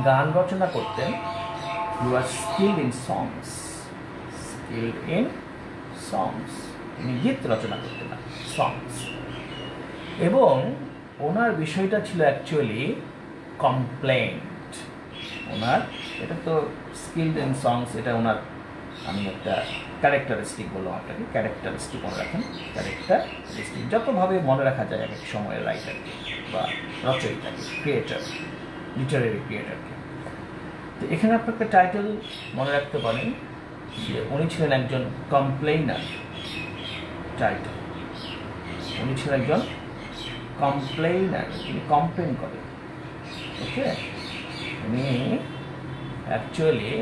গান রচনা করতেন, হি ওয়াজ স্কিলড ইন সংস, উনি গীত রচনা করতেন না, সংস। এবং ওনার বিষয়টা ছিল অ্যাকচুয়ালি কমপ্লেন্ট। ওনার এটা তো স্কিলড ইন সংস, এটা ওনার, আমি একটা ক্যারেক্টারিস্টিক বললাম আপনাকে, ক্যারেক্টারিস্টিক মনে রাখেন, ক্যারেক্টারিস্টিক যতভাবে মনে রাখা যায় এক এক সময়ের রাইটারকে বা রচয়িতাকে, ক্রিয়েটার, লিটারেরি ক্রিয়েটারকে। তো এখানে আপনাকে টাইটেল মনে রাখতে পারেন যে উনি ছিলেন একজন কমপ্লেইনার। টাইটেল, উনি ছিলেন একজন কমপ্লেইনার, তিনি কমপ্লেন করেন। ওকে, উনি অ্যাকচুয়ালি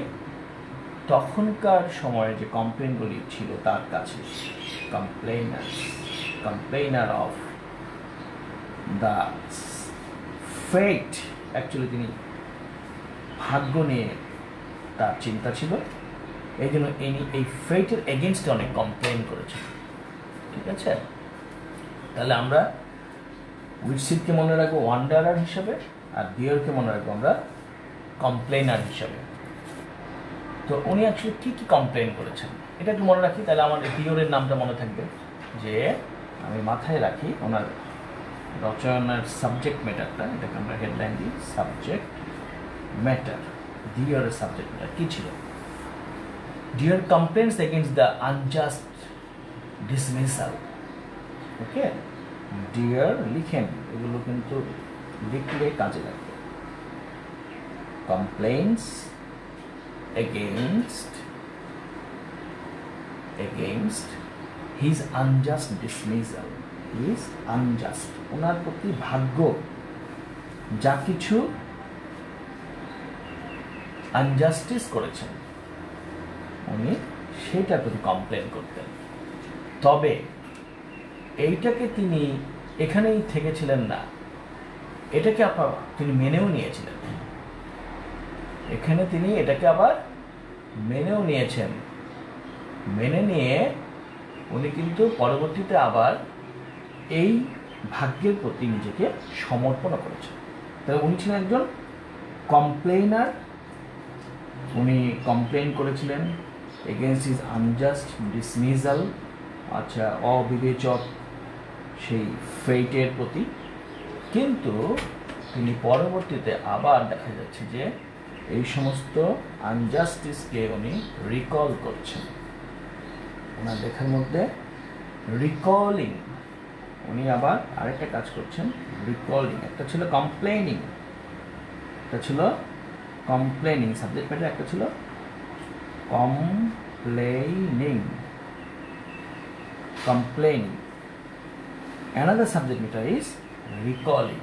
তখনকার সময়ে যে কমপ্লেনগুলি ছিল তার কাছে কমপ্লেইনার অফ দ্য ফেট, অ্যাকচুয়ালি তিনি ভাগ্য নিয়ে তার চিন্তা ছিল, এই জন্য ইনি এই ফেটের এগেনস্টে অনেক কমপ্লেন করেছেন, ঠিক আছে? তাহলে আমরা উইটসিডকে মনে রাখবো ওয়ান্ডারার হিসাবে, আর ডিয়ারকে মনে রাখবো আমরা কমপ্লেনার হিসাবে। তো উনি অ্যাকচুয়ালি কী কী কমপ্লেন করেছেন এটা একটু মনে রাখি, তাহলে আমার ডিওরের নামটা মনে থাকবে। যে আমি মাথায় রাখি ওনার রচনার সাবজেক্ট ম্যাটারটা, এটাকে আমরা হেডলাইন দিই সাবজেক্ট ম্যাটার। ডিওরের সাবজেক্ট ম্যাটার কী ছিল? Deor complains against the unjust dismissal. Okay, dear লিখেন, এগুলো কিন্তু লিখলে কাজে লাগবে। Complains against his unjust dismissal, his unjust, ওনার প্রতি ভাগ্য যা কিছু আনজাস্টিস করেছেন উনি সেটার প্রতি কমপ্লেন করতেন। তবে এইটাকে তিনি এখানেই থেকেছিলেন না, এটাকে তিনি মেনেও নিয়েছিলেন। এখানে তিনি এটাকে আবার মেনেও নিয়েছেন। মেনে নিয়ে উনি কিন্তু পরবর্তীতে আবার এই ভাগ্যের প্রতি নিজেকে সমর্পণ করেছেন। তবে উনি ছিলেন একজন কমপ্লেইনার। উনি কমপ্লেইন করেছিলেন এগেনস্ট হিজ আনজাস্ট ডিসমিজাল, আচ্ছা অবিবেচক সেই ফেটের প্রতি। কিন্তু তিনি পরবর্তীতে আবার দেখা যাচ্ছে যে এই সমস্ত আনজাস্টিসকে উনি রিকল করছেন। ওনার লেখার মধ্যে রিকলিং, উনি আবার আরেকটা কাজ করছেন, রিকলিং। একটা ছিল কমপ্লেনিং, একটা ছিল কমপ্লেনিং সাবজেক্ট ম্যাটার, একটা ছিল complaining. Another subject matter is recalling.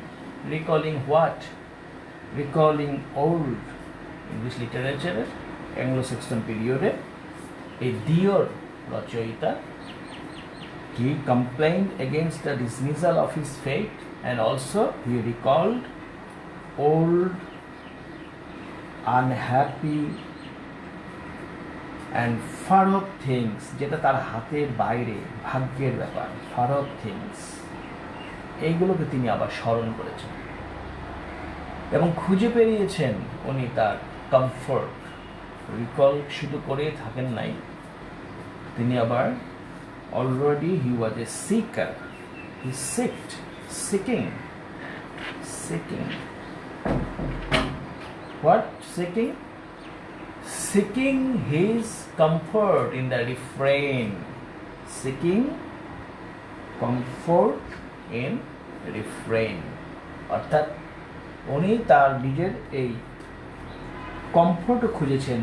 Recalling what? Recalling old English literature, Anglo-Saxon period. A Dior রচয়িতা, he complained against the dismissal of his fate, and also he recalled old, unhappy and far off things, যেটা তার হাতের বাইরে, ভাগ্যের ব্যাপার, far off things, এইগুলোকে তিনি আবার স্মরণ করেছেন এবং খুঁজে পেরিয়েছেন উনি তার কমফোর্ট। রিকল শুধু করে থাকেন নাই, তিনি আবার already he was A seeker, he seeking what seeking his comfort in the refrain, seeking comfort in refrain, অর্থাৎ উনি তার নিজের এই কমফোর্ট খুঁজেছেন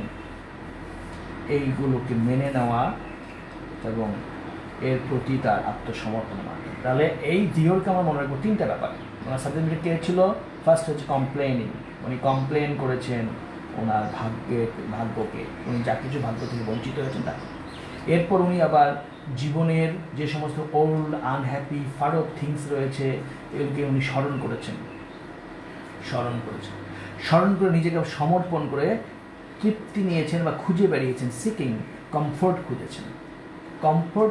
এইগুলোকে মেনে নেওয়া এবং এর প্রতি তার আত্মসমর্পণ। তাহলে এই দিওরকে আমার মনে রাখবো তিনটা ব্যাপার। ওনার সাবজেক্ট কে ছিল? ফার্স্ট হচ্ছে কমপ্লেনিং, উনি কমপ্লেন করেছেন ওনার ভাগ্যকে, উনি যা কিছু ভাগ্য থেকে বঞ্চিত হয়েছেন তা। এরপর উনি আবার জীবনের যে সমস্ত old unhappy far of things রয়েছে এগুলোকে উনি স্মরণ করেছেন, স্মরণ করে নিজেকে সমর্পণ করে তৃপ্তি নিয়েছেন বা খুঁজে বেরিয়েছেন। সিকিং, কমফোর্ট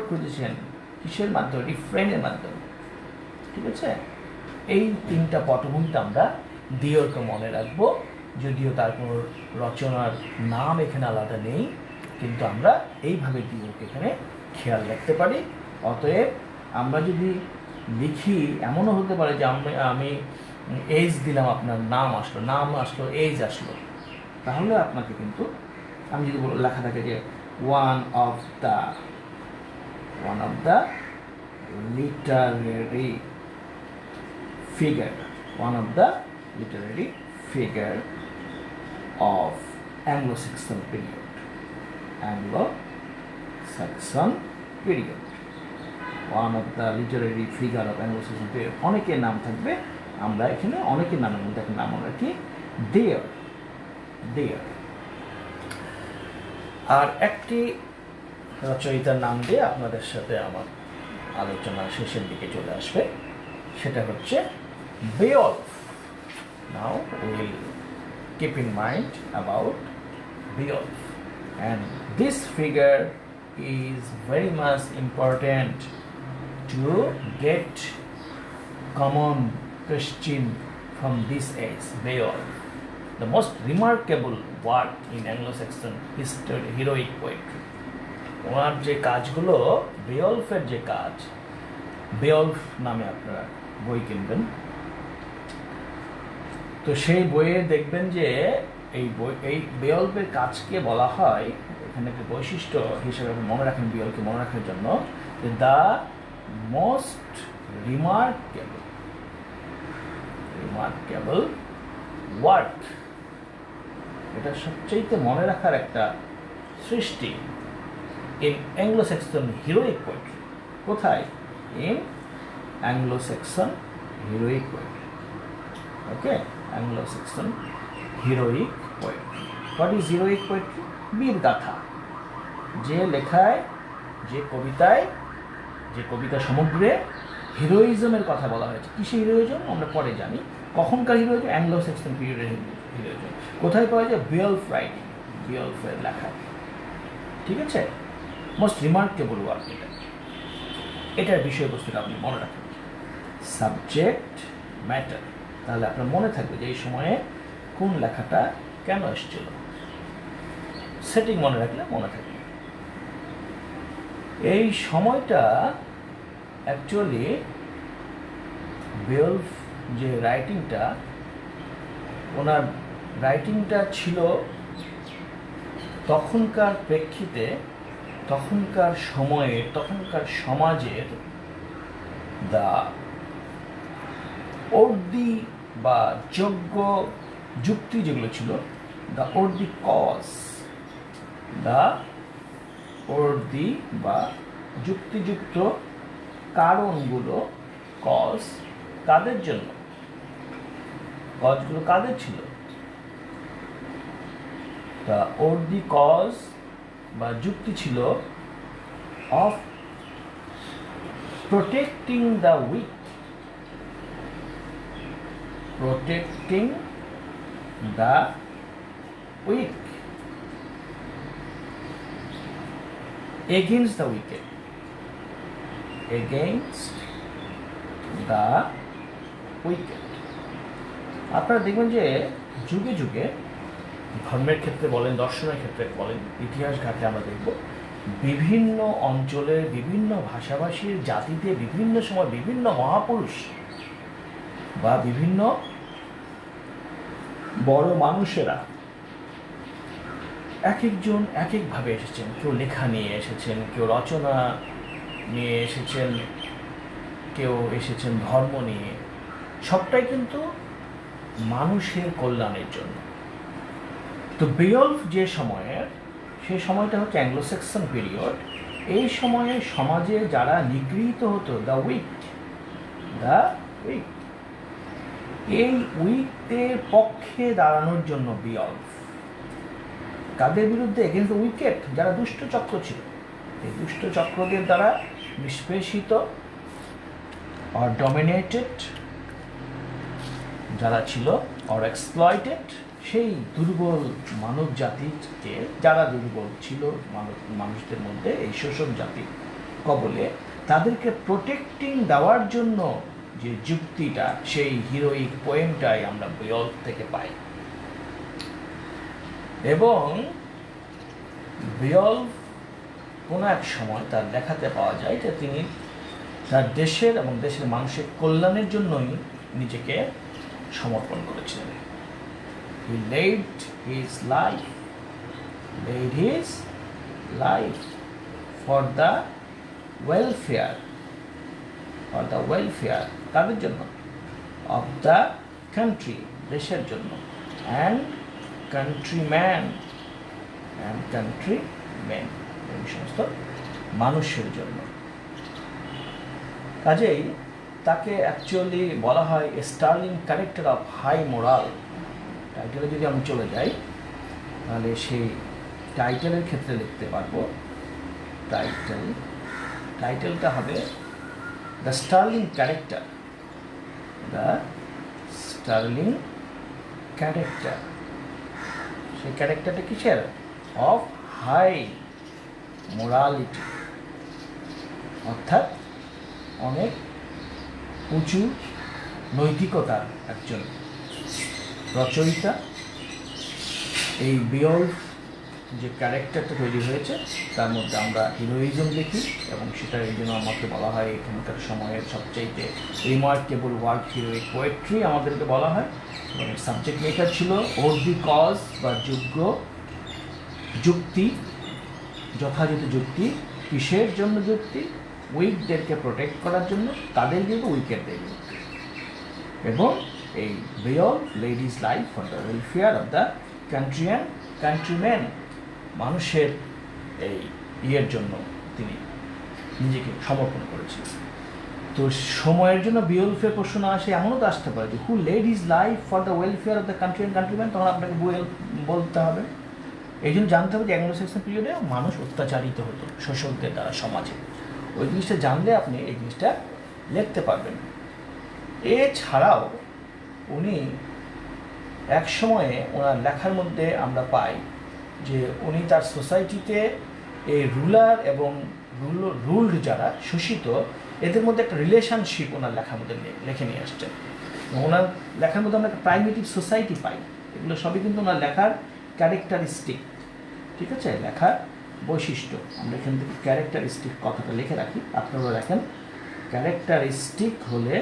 খুঁজেছেন কিসের মাধ্যমে? রিফ্রেনের মাধ্যমে। ঠিক আছে, এই তিনটা পটভূমিতে আমরা দিওরকে মনে রাখবো। যদিও তার কোনো রচনার নাম এখানে আলাদা নেই, কিন্তু আমরা এইভাবে দিওরকে এখানে খেয়াল রাখতে পারি। অতএব আমরা যদি লিখি, এমনও হতে পারে যে আমি এজ দিলাম, আপনার নাম আসলো, এজ আসলো, তাহলে আপনাকে কিন্তু আমি যদি লেখা থাকে যে one of the literary figure of Anglo-Saxon period, one of the literary figure of Anglo-Saxon period. অনেকের নাম থাকবে, আমরা এখানে অনেকের নামের মধ্যে একটা নাম রাখি দেয়ার। আর একটি রচয়িতার নাম দিয়ে আপনাদের সাথে আমার আলোচনা শেষের দিকে চলে আসবে, সেটা হচ্ছে বেওলফ। Now we will keep in mind about Beowulf, and this figure is very much important to get common question from this age. Beowulf, the most remarkable work in Anglo-Saxon history, heroic poetry. ওনার যে কাজগুলো, বেওলফের যে কাজ, বেওলফ নামে আপনারা বই কিনবেন, তো সেই বইয়ে দেখবেন যে এই বেওলফের কাজকে বলা হয়, এখানে একটা বৈশিষ্ট্য হিসেবে মনে রাখেন বেওলফকে মনে রাখার জন্য, যে দ্য মোস্ট রিমার্কেবল ওয়ার্ক, এটা সবচেয়ে মনে রাখার একটা সৃষ্টি ইন অ্যাংলো-স্যাক্সন হিরোইক পোয়েট্রি। কোথায়? In Anglo-Saxon heroic poetry. Okay, Anglo-Saxon heroic poetry. What is heroic poetry? বীর গাথা, যে লেখায়, যে কবিতা সমগ্রে হিরোইজমের কথা বলা হয়েছে। কিসে হিরোইজম আমরা পরে জানি। কখনকার হিরোইজম? অ্যাংলো-স্যাক্সন পিরিয়ডের হিরোইজম। কোথায় পাওয়া যায়? বেওলফ রাইটিং, বেওলফের লেখায়। ঠিক আছে, মোস্ট রিমার্কেবল ওয়ার্ক এটার বিষয়বস্তুটা আপনি মনে রাখেন। Subject matter. তাহলে আপনার মনে থাকবে যে এই সময়ে কোন লেখাটা কেন এসেছিল, সেটিং মনে রাখলে মনে থাকবে। এই সময়টা অ্যাকচুয়ালি বেওলফ যে রাইটিংটা, ওনার রাইটিংটা ছিল তখনকার প্রেক্ষিতে, তখনকার সময়ে, তখনকার সমাজের দা অর্দি বা যোগ্য যুক্তি যেগুলো ছিল, দ্য অর্দি কজ, দ্য অর্দি বা যুক্তিযুক্ত কারণগুলো, কজ কাদের জন্য, কজগুলো কাদের ছিল, দ্য অর্দি কজ বা যুক্তি ছিল of protecting the weak, protecting the weak against the wicked, against the wicked। আপনারা দেখবেন যে যুগে যুগে ধর্মের ক্ষেত্রে বলেন, দর্শনের ক্ষেত্রে বলেন, ইতিহাস ঘাটে আমরা দেখব বিভিন্ন অঞ্চলের বিভিন্ন ভাষাভাষীর জাতিতে বিভিন্ন সময় বিভিন্ন মহাপুরুষ বা বিভিন্ন বড় মানুষেরা এক একজন এক একভাবে এসেছেন। কেউ লেখা নিয়ে এসেছেন, কেউ রচনা নিয়ে এসেছেন, কেউ এসেছেন ধর্ম নিয়ে, সবটাই কিন্তু মানুষের কল্যাণের জন্য। তো বেওলফ যে সময়ের, সেই সময়টা হচ্ছে অ্যাংলো স্যাক্সন পিরিয়ড। এই সময়ে সমাজে যারা নিগৃহীত হতো, দ্য উইক, এই উইকদের পক্ষে দাঁড়ানোর জন্য বেওলফ। কাদের বিরুদ্ধে? এগেন্স্ট দ্য উইকেট, যারা দুষ্ট চক্র ছিল। এই দুষ্ট চক্রদের দ্বারা নিষ্পেষিত অর ডমিনেটেড যারা ছিল, অর এক্সপ্লয়েটেড, সেই দুর্বল মানব জাতিকে, যারা দুর্বল ছিল মানুষদের মধ্যে, এই শোষক জাতির কবলে, তাদেরকে প্রোটেক্টিং দেওয়ার জন্য যে যুক্তিটা, সেই হিরোইক পোয়েমটাই আমরা বেওলফ থেকে পাই। এবং বেওলফ কোনো এক সময় তার লেখাতে পাওয়া যায় যে তিনি তার দেশের এবং দেশের মানুষের কল্যাণের জন্যই নিজেকে সমর্পণ করেছিলেন। He laid his life for the welfare, কাদের জন্য? of the country, দেশের জন্য, and countrymen, এই সমস্ত মানুষের জন্য। কাজেই তাকে অ্যাকচুয়ালি বলা হয় sterling character of high moral. টাইটেলে যদি আমি চলে যাই, তাহলে সেই টাইটেলের ক্ষেত্রে লিখতে পারবো, টাইটেলটা হবে দ্য স্টার্লিং ক্যারেক্টার, সেই ক্যারেক্টারটা কিসের? অফ হাই মোরালিটি, অর্থাৎ অনেক উঁচু নৈতিকতার একজন রচয়িতা। এই বেওলফ যে ক্যারেক্টারটা তৈরি হয়েছে, তার মধ্যে আমরা হিরোইজম দেখি, এবং সেটা এই জন্য আমাকে বলা হয় এখানকার সময়ের সবচেয়ে রিমার্কেবল ওয়ার্ক, হিরোইক পোয়েট্রি আমাদেরকে বলা হয়। এবং সাবজেক্ট ম্যাটার ছিল অর্দি কজ বা যুক্তি, যথাযথ যুক্তি। কিসের জন্য যুক্তি? উইকদেরকে প্রোটেক্ট করার জন্য, তাদের বিরুদ্ধে, উইকেটদের বিরুদ্ধে। এবং এই Beowulf led his life for the welfare of the country and countryman, মানুষের এই ইয়ের জন্য তিনি নিজেকে সমর্পণ করেছিলেন। তো সময়ের জন্য বেওলফের প্রশ্ন আসে, এমনও তো আসতে পারে যে who led his life for the welfare of the country and countryman, তখন আপনাকে বলতে হবে। এই জন্য জানতে হবে যে অ্যাংলো স্যাক্সন পিরিয়ডে মানুষ অত্যাচারিত হতো শোষকদের দ্বারা সমাজে। ওই জিনিসটা জানলে আপনি এই জিনিসটা লিখতে পারবেন। এছাড়াও উনি এক সময়ে ওনার লেখার মধ্যে আমরা পাই যে উনি তার সোসাইটিতে এই রুলার এবং রুলড যারা, শোষিত এদের মধ্যে একটা রিলেশনশিপ ওনার লেখার মধ্যে লিখে নিয়ে আসছেন। ওনার লেখার মধ্যে আমরা একটা প্রাইমেটিভ সোসাইটি পাই। এগুলো সবই কিন্তু ওনার লেখার ক্যারেক্টারিস্টিক, ঠিক আছে, লেখার বৈশিষ্ট্য। আমরা এখান থেকে ক্যারেক্টারিস্টিক কথাটা লিখে রাখি, আপনারা দেখেন ক্যারেক্টারিস্টিক হলে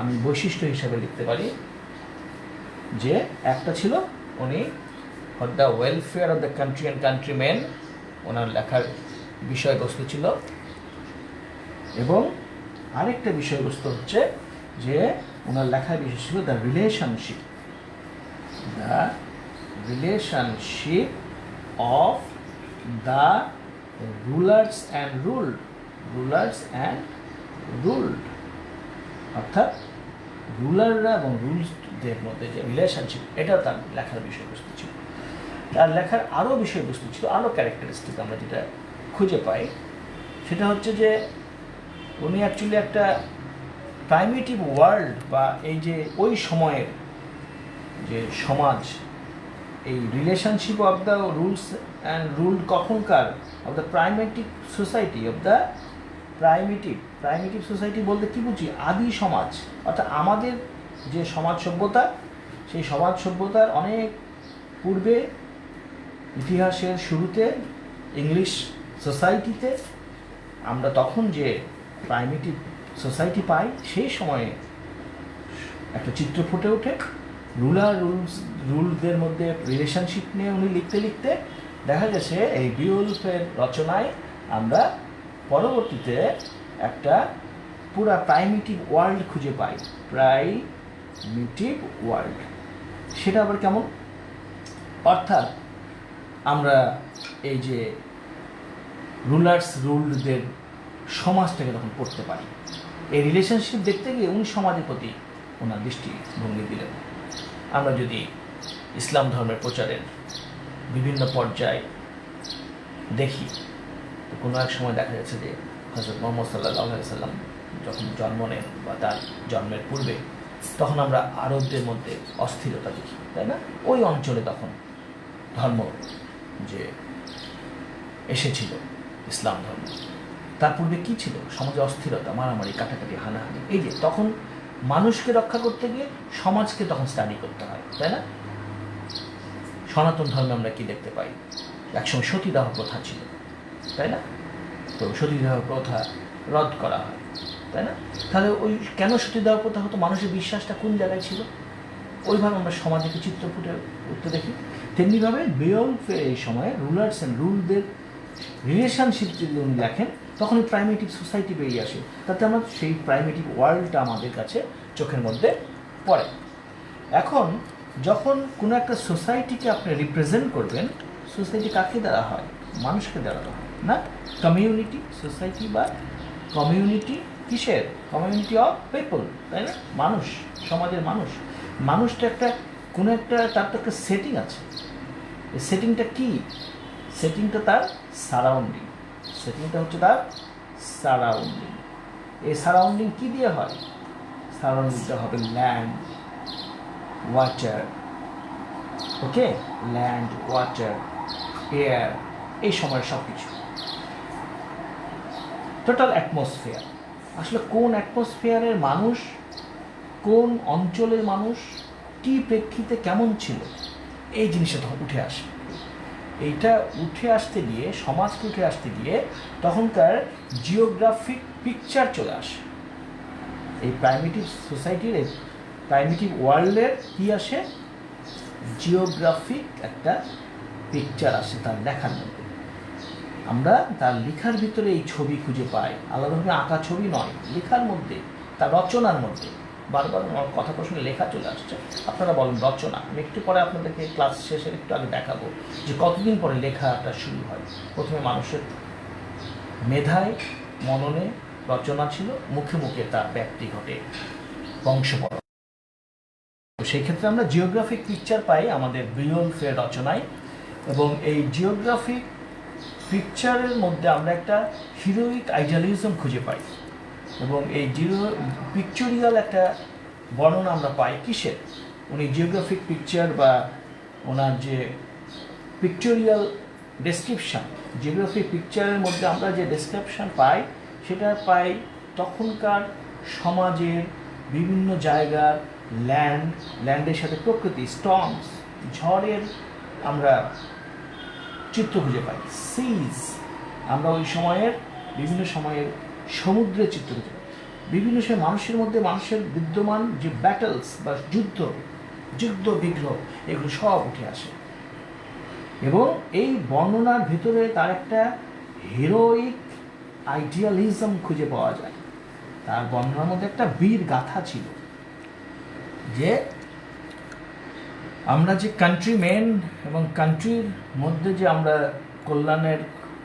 আমি বৈশিষ্ট্য হিসাবে লিখতে পারি যে একটা ছিল উনি for the welfare of the country and countryman, ওনার লেখার বিষয়বস্তু ছিল। এবং আরেকটা বিষয়বস্তু হচ্ছে যে ওনার লেখার বিষয় ছিল the relationship of the rulers and ruled, অর্থাৎ রুলাররা এবং রুলসদের মধ্যে যে রিলেশনশিপ, এটা তার লেখার বিষয়বস্তু ছিল। তার লেখার আরও বিষয়বস্তু ছিল, আরও ক্যারেক্টারিস্টিক আমরা যেটা খুঁজে পাই সেটা হচ্ছে যে উনি অ্যাকচুয়ালি একটা প্রাইমেটিভ ওয়ার্ল্ড বা এই যে ওই সময়ের যে সমাজ, এই relationship of the rules and rule কখনকার of the primitive society primitive society বলতে কী বুঝি? আদি সমাজ, অর্থাৎ আমাদের যে সমাজ সভ্যতা, সেই সমাজ সভ্যতার অনেক পূর্বে ইতিহাসের শুরুতে ইংলিশ সোসাইটিতে আমরা তখন যে প্রাইমেটিভ সোসাইটি পাই, সেই সময়ে একটা চিত্র ফুটে ওঠে। রুলদের মধ্যে রিলেশনশিপ নিয়ে উনি লিখতে লিখতে দেখা গেছে এই বিওলফের রচনায় আমরা পরবর্তীতে একটা পুরা প্রাইমেটিভ ওয়ার্ল্ড খুঁজে পাই। প্রাইমেটিভ ওয়ার্ল্ড সেটা আবার কেমন? অর্থাৎ আমরা এই যে রুলদের সমাজটাকে তখন পড়তে পারি। এই রিলেশনশিপ দেখতে গিয়ে উনি সমাজের প্রতি ওনার দৃষ্টিভঙ্গি দিলেন। আমরা যদি ইসলাম ধর্মের প্রচারের বিভিন্ন পর্যায়ে দেখি, তো কোনো এক সময় দেখা যাচ্ছে যে হযরত মুহাম্মদ সাল্লাল্লাহু আলাইহি সাল্লাম যখন জন্ম নেন বা তার জন্মের পূর্বে, তখন আমরা আরবদের মধ্যে অস্থিরতা দেখি, তাই না? ওই অঞ্চলে তখন ধর্ম যে এসেছিল, ইসলাম ধর্ম, তার পূর্বে কী ছিল? সমাজে অস্থিরতা, মারামারি, কাটাকাটি, হানাহানি। এই যে তখন মানুষকে রক্ষা করতে গিয়ে সমাজকে তখন স্টাডি করতে হয়, তাই না? সনাতন ধর্মে আমরা কি দেখতে পাই? একসময় সতীদাহ প্রথা ছিল, তাই না? তো সতীদাহ প্রথা রদ করা হয়, তাই না? তাহলে ওই কেন সতীদাহ প্রথা হতো? মানুষের বিশ্বাসটা কোন জায়গায় ছিল? ওইভাবে আমরা সমাজে কি চিত্র ফুটে উঠতে দেখি। তেমনিভাবে বিওলফের এই সময়ে রুলার্স অ্যান্ড রুলদের রিলেশনশিপ যদি উনি লেখেন, তখন এই প্রাইমেটিভ সোসাইটি বেরিয়ে আসে। তাতে আমরা সেই প্রাইমেটিভ ওয়ার্ল্ডটা আমাদের কাছে চোখের মধ্যে পড়ে। এখন যখন কোনো একটা সোসাইটিকে আপনি রিপ্রেজেন্ট করবেন, সোসাইটি কাকে দ্বারা হয়? মানুষকে দ্বারা হয় না? কমিউনিটি সোসাইটি বা কমিউনিটি কিসের? কমিউনিটি অফ পিপল, তাই না? মানুষ, সমাজের মানুষ। মানুষটা একটা কোনো একটা তার তো একটা সেটিং আছে। এই সেটিংটা কি? সেটিংটা তার সারাউন্ডিং। সেটিংটা হচ্ছে তার সারাউন্ডিং। এই সারাউন্ডিং কী দিয়ে হয়? সারাউন্ডিংটা হবে ল্যান্ড, ওয়াটার, ওকে, ল্যান্ড, ওয়াটার, এয়ার, এই সময়ের সব কিছু, টোটাল অ্যাটমসফিয়ার। আসলে কোন অ্যাটমসফিয়ারের মানুষ, কোন অঞ্চলের মানুষ, কী প্রেক্ষিতে কেমন ছিল, এই জিনিসটা তখন উঠে আসে। এইটা উঠে আসতে গিয়ে, সমাজকে উঠে আসতে গিয়ে তখনকার জিওগ্রাফিক পিকচার চলে আসে। এই প্রাইমেটিভ সোসাইটির, এই প্রাইমেটিভ ওয়ার্ল্ডের কী আসে? জিওগ্রাফিক একটা পিকচার আসে তার লেখার মধ্যে। আমরা তার লেখার ভিতরে এই ছবি খুঁজে পাই, আলাদাভাবে আঁকা ছবি নয়, লেখার মধ্যে, তার রচনার মধ্যে। বারবার আমার কথা প্রসঙ্গে লেখা চলে আসছে, আপনারা বলেন রচনা। আমি একটু পরে আপনাদেরকে ক্লাস শেষের একটু আগে দেখাবো যে কতদিন পরে লেখাটা শুরু হয়। প্রথমে মানুষের মেধায়, মননে রচনা ছিল, মুখে মুখে তার ব্যক্তি ঘটে, বংশপরম্পরা। তো সেই ক্ষেত্রে আমরা জিওগ্রাফিক পিকচার পাই আমাদের বিওলফের রচনায়। এবং এই জিওগ্রাফিক পিকচারের মধ্যে আমরা একটা হিরোইক আইডিয়ালিজম খুঁজে পাই। এবং এই পিকচরিয়াল একটা বর্ণনা আমরা পাই কিসের? উনি জিওগ্রাফিক পিকচার বা ওনার যে পিকচরিয়াল ডেসক্রিপশান, জিওগ্রাফিক পিকচারের মধ্যে আমরা যে ডেসক্রিপশান পাই, সেটা পাই তখনকার সমাজের বিভিন্ন জায়গার ল্যান্ডের সাথে প্রকৃতি, স্টর্মস, ঝড়ের আমরা চিত্র খুঁজে পাই। সিজ, আমরা ওই সময়ের বিভিন্ন সময়ের সমুদ্রের চিত্র খুঁজে পাই। বিভিন্ন সময় মানুষের মধ্যে মানুষের বিদ্যমান যে ব্যাটেলস বা যুদ্ধ বিগ্রহ, এগুলো সব উঠে আসে এবং এই বর্ণনার ভিতরে তার একটা হিরোইক আইডিয়ালিজম খুঁজে পাওয়া যায়। তার বর্ণনার মধ্যে একটা বীর গাথা ছিল যে আমরা যে কান্ট্রিম্যান এবং কান্ট্রির মধ্যে যে আমরা কল্যাণের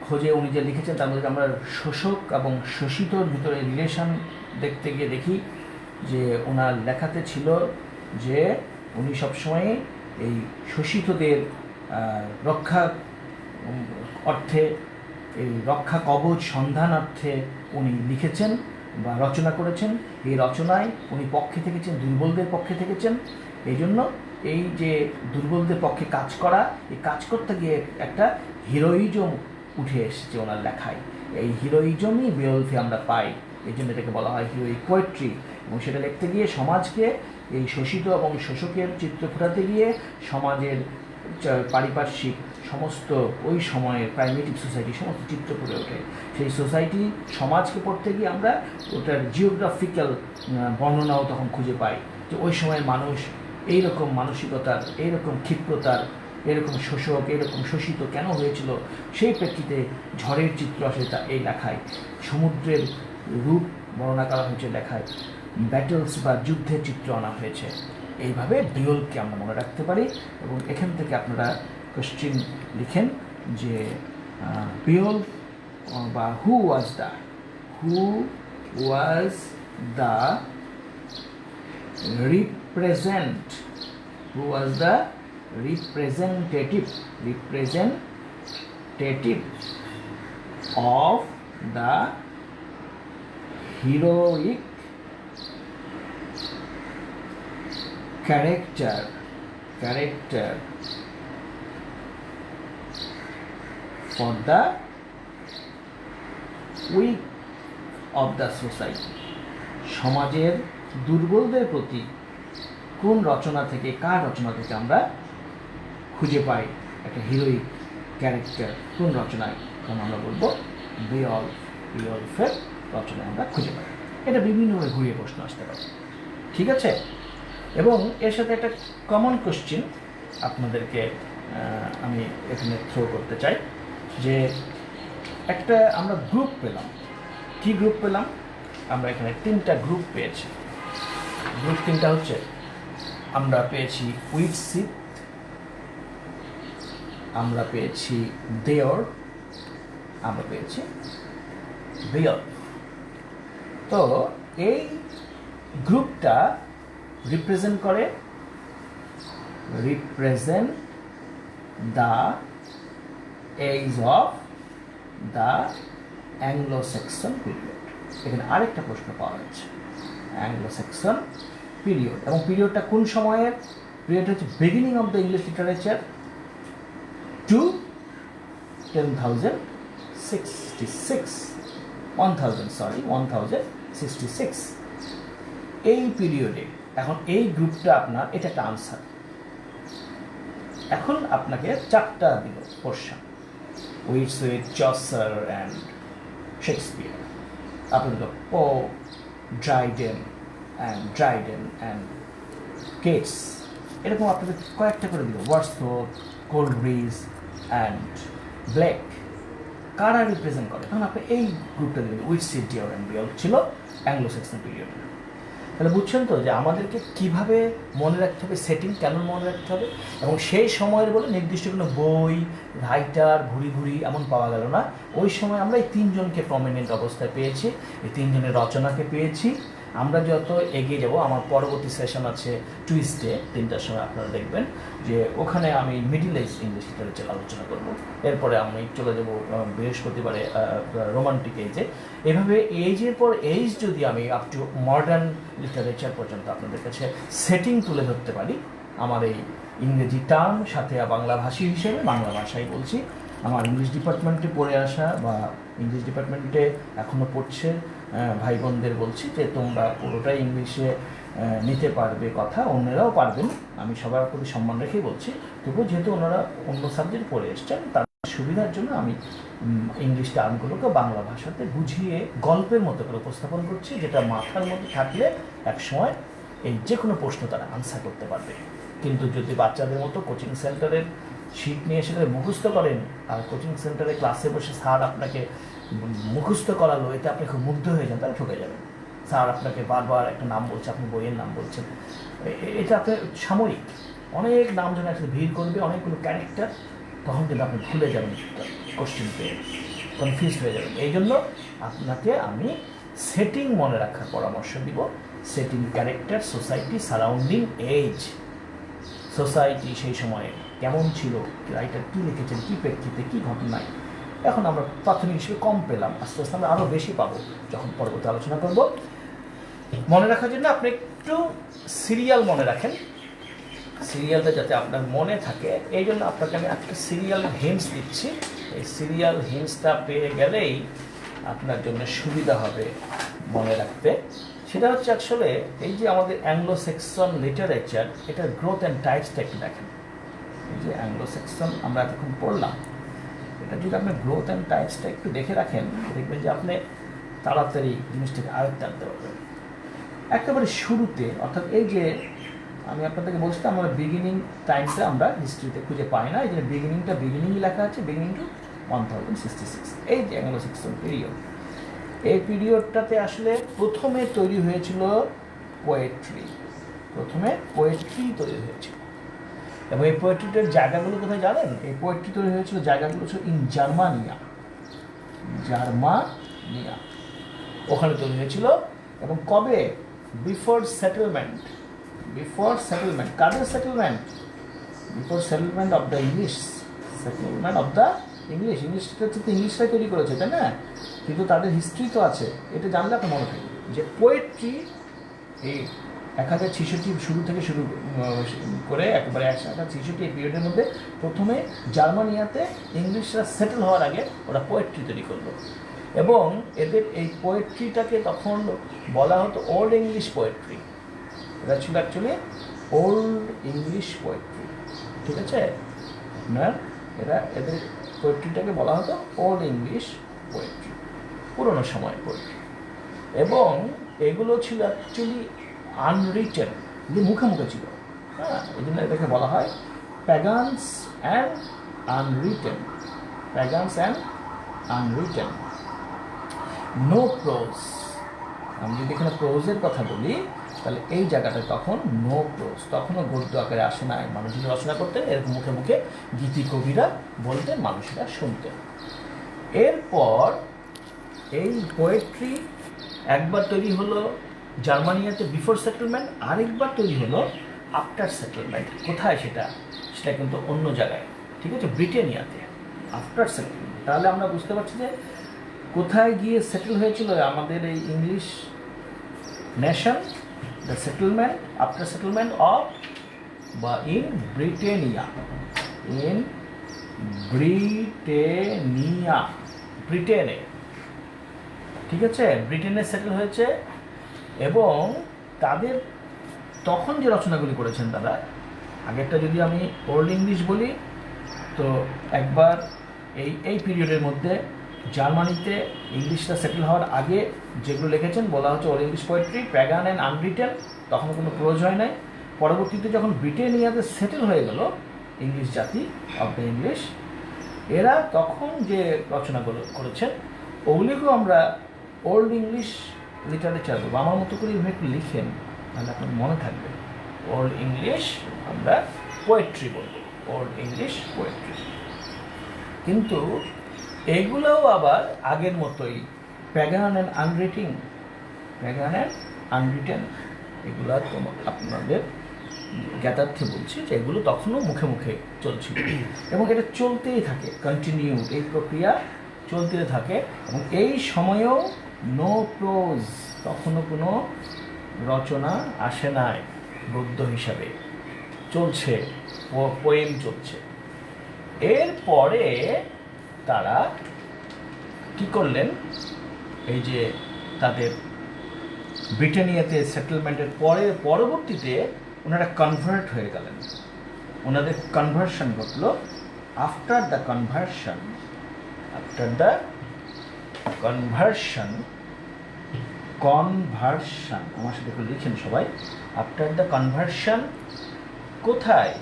খোঁজে উনি যে লিখেছেন, তার মধ্যে আমরা শোষক এবং শোষিতর ভিতরে রিলেশন দেখতে গিয়ে দেখি যে ওনার লেখাতে ছিল যে উনি সবসময় এই শোষিতদের রক্ষা অর্থে, এই রক্ষা কবচ সন্ধানার্থে উনি লিখেছেন বা রচনা করেছেন। এই রচনায় উনি পক্ষে থেকেছেন, দুর্বলদের পক্ষে থেকেছেন। এই জন্য এই যে দুর্বলদের পক্ষে কাজ করা, এই কাজ করতে গিয়ে একটা হিরোইজম উঠে এসেছে ওনার লেখায়। এই হিরোইজমই বেওলফে আমরা পাই, এই জন্য এটাকে বলা হয় হিরোইক পোয়েট্রি। এবং সেটা লিখতে গিয়ে সমাজকে এই শোষিত এবং শোষকের চিত্র ফোটাতে গিয়ে সমাজের পারিপার্শ্বিক সমস্ত ওই সময়ের প্রাইমেটিভ সোসাইটি সমস্ত চিত্র ফুটে ওঠে। সেই সোসাইটি সমাজকে পড়তে গিয়ে আমরা ওটার জিওগ্রাফিক্যাল বর্ণনাও তখন খুঁজে পাই যে ওই সময়ের মানুষ এইরকম মানসিকতার, এইরকম ক্ষিপ্রতার, এরকম শোষক, এরকম শোষিত কেন হয়েছিল, সেই প্রেক্ষিতে ঝড়ের চিত্র আসে তা এই লেখায়। সমুদ্রের রূপ বর্ণনা করা হয়েছে লেখায়, ব্যাটেলস বা যুদ্ধের চিত্র আনা হয়েছে। এইভাবে বিওলকে আমরা মনে রাখতে পারি। এবং এখান থেকে আপনারা কোশ্চিন লিখেন যে বিওলফ বা who was the representative of the heroic character for the weak of the society। সমাজের দুর্বলদের প্রতি কোন রচনা থেকে, কার রচনা থেকে আমরা খুঁজে পাই একটা হিরোইক ক্যারেক্টার, কোন রচনায়? তখন আমরা বলবো বিওলফের রচনায় আমরা খুঁজে পাই। এটা বিভিন্নভাবে ঘুরিয়ে প্রশ্ন আসতে পারে, ঠিক আছে? এবং এর সাথে একটা কমন কোশ্চেন আপনাদেরকে আমি এখানে থ্রো করতে চাই যে একটা আমরা গ্রুপ পেলাম। কি গ্রুপ পেলাম? আমরা এখানে 3টা গ্রুপ পেয়েছি। গ্রুপ 3টা হচ্ছে, আমরা পেয়েছি উইটসিথ, আমরা পেয়েছি দেওর, আমরা পেয়েছি বিওলফ। তো এই গ্রুপটা represent the age of the Anglo Saxon period. এখানে আরেকটা প্রশ্ন পাওয়া যাচ্ছে, অ্যাংলো স্যাক্সন পিরিয়ড। এবং পিরিয়ডটা কোন সময়ের? পিরিয়ডটা হচ্ছে beginning of the English literature to 1066 এই পিরিয়ডে। এখন এই গ্রুপটা আপনার, এটা একটা আনসার। এখন আপনাকে 4টা দিল পোর্শন, উইটসুইথ, চসার অ্যান্ড শেক্সপিয়ার। আপনার দিল পো, ড্রাইডেন অ্যান্ড কেটস। এরকম আপনাদের কয়েকটা করে দিল, ওয়ার্ডসওয়ার্থ, কোলরিজ অ্যান্ড ব্লেক। কারা রিপ্রেজেন্ট করে? তখন আপনি এই গ্রুপটা দিলেন। উইটসিথ, ডিওর অ্যান্ড বিওলফ ছিল অ্যাংলো স্যাক্সন পিরিয়ড। তাহলে বুঝছেন তো যে আমাদেরকে কিভাবে মনে রাখতে হবে, সেটিং কেমন মনে রাখতে হবে। এবং সেই সময়ের বলে নির্দিষ্ট কোনো বই, রাইটার, ভুরি এমন পাওয়া গেল না। ওই সময় আমরা এই 3জনকে প্রমিনেন্ট অবস্থায় পেয়েছি, এই 3জনের রচনাকে পেয়েছি। আমরা যত এগিয়ে যাব, আমার পরবর্তী সেশন আছে টুইসডে 3টার সময়, আপনারা দেখবেন যে ওখানে আমি মিডিল এজ ইংলিশ লিটারেচার আলোচনা করব। এরপরে আমি চলে যাব বৃহস্পতিবারে রোমান্টিক এজে। এভাবে এজের পর এজ যদি আমি আপ টু মডার্ন লিটারেচার পর্যন্ত আপনাদের কাছে সেটিং তুলে ধরতে পারি, আমার এই ইংরেজি টার্ম সাথে বাংলা ভাষী হিসেবে বাংলা ভাষায় বলছি, আমার ইংলিশ ডিপার্টমেন্টে পড়ে আসা বা ইংলিশ ডিপার্টমেন্টে এখনও পড়ছে ভাই বোনদের বলছি যে তোমরা পুরোটাই ইংলিশে নিতে পারবে কথা, অন্যরাও পারবেন, আমি সবার প্রতি সম্মান রেখেই বলছি। তবুও যেহেতু ওনারা অন্য সাবজেক্ট পড়ে এসছেন, তার সুবিধার জন্য আমি ইংলিশ টার্মগুলোকে বাংলা ভাষাতে বুঝিয়ে গল্পের মতো করে উপস্থাপন করছি, যেটা মাথার মধ্যে থাকলে একসময় এই যে কোনো প্রশ্ন তারা আনসার করতে পারবে। কিন্তু যদি বাচ্চাদের মতো কোচিং সেন্টারের শিট নিয়ে সেখানে মুখস্থ করেন, আর কোচিং সেন্টারে ক্লাসে বসে স্যার আপনাকে মুখস্থ করালো, এতে আপনি খুব মুগ্ধ হয়ে যান, তাহলে ঠকে যাবেন। স্যার আপনাকে বারবার একটা নাম বলছে, আপনি বইয়ের নাম বলছেন, এটা আপনার সাময়িক, অনেক নাম যখন একসাথে ভিড় করবে, অনেকগুলো ক্যারেক্টার, তখন কিন্তু আপনি ভুলে যাবেন, কোশ্চেন পেয়ে কনফিউজ হয়ে যাবেন। এই জন্য আপনাকে আমি সেটিং মনে রাখার পরামর্শ দিব। Setting, character, society, surrounding, age. Society সেই সময়ে কেমন ছিল, রাইটার কী লিখেছেন, কী প্রেক্ষিতে, কী ঘটনায়। এখন আমরা প্রাথমিক হিসেবে কম পেলাম, আস্তে আস্তে আমরা আরও বেশি পাবো যখন পরবর্তী আলোচনা করব। মনে রাখার জন্য আপনি একটু সিরিয়াল মনে রাখেন, সিরিয়ালটা যাতে আপনার মনে থাকে, এই জন্য আপনাকে আমি একটা সিরিয়াল হিন্টস দিচ্ছি। এই সিরিয়াল হিন্টসটা পেয়ে গেলেই আপনার জন্য সুবিধা হবে মনে রাখতে। সেটা হচ্ছে আসলে এই যে আমাদের অ্যাংলো সেকশন লিটারেচার, এটার গ্রোথ অ্যান্ড টাইপসটা একটু দেখেন। এই যে অ্যাংলো সেকশন আমরা এতক্ষণ পড়লাম, এটা যদি আপনি গ্রোথ অ্যান্ড টাইপসটা একটু দেখে রাখেন, দেখবেন যে আপনি তাড়াতাড়ি জিনিসটাকে আয়ত্তে আনতে পারবেন। একেবারে শুরুতে, অর্থাৎ এই যে আমি আপনাদেরকে বলছিলাম, আমরা বিগিনিং টাইমটা আমরা হিস্ট্রিতে খুঁজে পাই না, এই যে বিগিনিংই লেখা আছে, বিগিনিং টু 1066, এই যে অ্যাংলো সেকশন পিরিয়ড। এই পিরিয়ডটাতে আসলে প্রথমে তৈরি হয়েছিল পোয়েট্রি, তৈরি হয়েছিল। এবং এই পোয়েট্রিটার জায়গাগুলো কোথায় জানেন? এই পোয়েট্রি তৈরি হয়েছিল জায়গাগুলো ছিল ইন জার্মানিয়া, ওখানে তৈরি হয়েছিল। এবং কবে? Before settlement. কাদের settlement? Before settlement of the English. ইংলিশটা হচ্ছে ইংলিশরাই তৈরি করেছে, তাই না? কিন্তু তাদের হিস্ট্রি তো আছে, এটা জানলে আপনার মনে থাকে যে পোয়েট্রি এই 1066 শুরু থেকে শুরু করে একেবারে 1066 এই পিরিয়ডের মধ্যে প্রথমে জার্মানিয়াতে ইংলিশরা সেটেল হওয়ার আগে ওরা পোয়েট্রি তৈরি করলো। এবং এদের এই পোয়েট্রিটাকে তখন বলা হতো ওল্ড ইংলিশ পোয়েট্রি। এটা ছিল অ্যাকচুয়ালি ওল্ড ইংলিশ পোয়েট্রি, ঠিক আছে না? এদের পোয়েট্রিটাকে বলা হতো ওল্ড ইংলিশ পোয়েট্রি, পুরোনো সময়ের পোয়েট্রি। এবং এগুলো ছিল অ্যাকচুয়ালি আনরিটেন, যে মুখে মুখে ছিল, হ্যাঁ, এই জন্য এটাকে বলা হয় pagans and unwritten. No prose. আমি যদি এখানে প্রোজের কথা বলি, তাহলে এই জায়গাটা তখন নো প্রোজ, তখনও গদ্য আকারে আসে নাই। মানুষ যদি রচনা করতেন, এরকম মুখে মুখে গীতি কবিরা বলতেন, মানুষেরা শুনতেন। এরপর এই পোয়েট্রি একবার তৈরি হলো জার্মানিয়াতে বিফোর সেটেলমেন্ট, আরেকবার তৈরি হলো আফটার সেটেলমেন্ট। কোথায় সেটা কিন্তু অন্য জায়গায়, ঠিক আছে, ব্রিটেনিয়াতে, আফটার সেটেলমেন্ট। তাহলে আমরা বুঝতে পারছি যে কোথায় গিয়ে সেটেল হয়েছিল আমাদের এই English nation, the settlement, after settlement of বা ইন ব্রিটেনিয়া, ব্রিটেনে, ঠিক আছে, ব্রিটেনে সেটেল হয়েছে। এবং তাদের তখন যে রচনাগুলি করেছেন তারা, আগেরটা যদি আমি ওল্ড ইংলিশ বলি, তো একবার এই পিরিয়ডের মধ্যে জার্মানিতে ইংলিশটা সেটেল হওয়ার আগে যেগুলো লিখেছেন বলা হচ্ছে old English poetry, pagan and unwritten, তখন কোনো প্রোজ হয় নাই। পরবর্তীতে যখন ব্রিটেনিয়াতে সেটেল হয়ে গেল ইংলিশ জাতি, অফ দ্য ইংলিশ, এরা তখন যে রচনাগুলো করেছেন ওগুলিকেও আমরা ওল্ড ইংলিশ লিটারেচার বলবো। আমার মতো করে এভাবে একটু লিখেন, তাহলে আপনার মনে থাকবে। ওল্ড ইংলিশ আমরা পোয়েট্রি বলবো, ওল্ড ইংলিশ পোয়েট্রি। কিন্তু এগুলোও আবার আগের মতোই প্যাগান অ্যান্ড আনরিটেন, এগুলো আপনাদের জ্ঞাতার্থে বলছি যে এগুলো তখনও মুখে মুখে চলছিল এবং এটা চলতেই থাকে, কন্টিনিউ, এই প্রক্রিয়া চলতে থাকে। এবং এই সময়েও নো প্রোজ, তখনও কোনো রচনা আসে নাই গদ্য হিসাবে, চলছে, পোয়েম চলছে। এরপরে তারা কি করলেন, এই যে তাদের ব্রিটানিয়াতে সেটেলমেন্টের পরবর্তীতে ওনারা কনভার্ট হয়ে গেলেন, ওনাদের কনভার্সন ঘটলো। আফটার দ্য কনভার্সন আমার সাথে একটু লিখেন সবাই। আফটার দ্য কনভার্সন কোথায়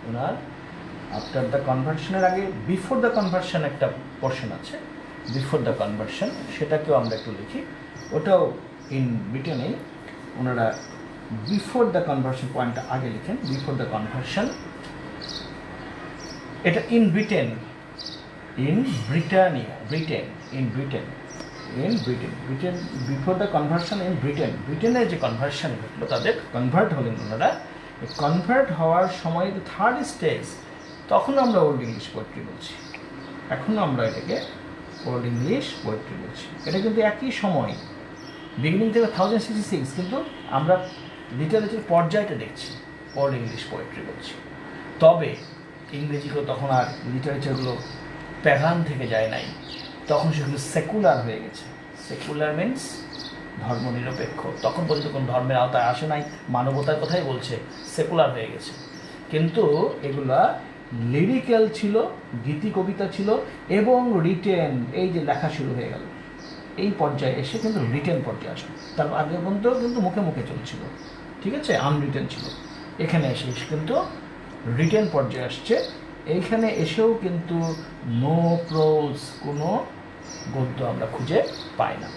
ওনার, আফটার দ্য কনভার্সনের আগে বিফোর দ্য কনভার্সন একটা পোর্শন আছে, বিফোর দ্য কনভার্সন সেটাকেও আমরা একটু লিখি, ওটাও ইন ব্রিটেনে ওনারা বিফোর দ্য কনভার্সন পয়েন্টটা আগে লিখেন, বিফোর দ্য কনভার্সন। এটা in Britain, before the conversion in ব্রিটেনের যে কনভার্সন ঘটলো, তাদের কনভার্ট হলেন ওনারা। কনভার্ট হওয়ার সময় থার্ড স্টেজ, তখন আমরা ওল্ড ইংলিশ পোয়েট্রি বলছি, এখনও আমরা এটাকে ওল্ড ইংলিশ পোয়েট্রি বলছি। এটা কিন্তু একই সময়, বিগিনিং থেকে 1066, কিন্তু আমরা লিটারেচার পর্যায়টা দেখছি, ওল্ড ইংলিশ পোয়েট্রি বলছি। তবে ইংরেজিগুলো তখন আর লিটারেচারগুলো প্যাগান থেকে যায় নাই, তখন সেগুলো সেকুলার হয়ে গেছে। সেকুলার মিনস ধর্মনিরপেক্ষ, তখন পর্যন্ত কোনো ধর্মের আওতায় আসে নাই, মানবতার কথাই বলছে, সেকুলার হয়ে গেছে। কিন্তু এগুলা লিরিক্যাল ছিল, গীতি কবিতা ছিল এবং রিটেন, এই যে লেখা শুরু হয়ে গেল, এই পর্যায়ে এসে কিন্তু রিটেন পর্যায়ে আসলো। তার আগে পর্যন্ত কিন্তু মুখে মুখে চলছিল, ঠিক আছে, আনরিটেন ছিল। এখানে এসে কিন্তু রিটেন পর্যায়ে আসছে। এইখানে এসেও কিন্তু নো প্রোজ, কোনো গদ্য আমরা খুঁজে পাই না।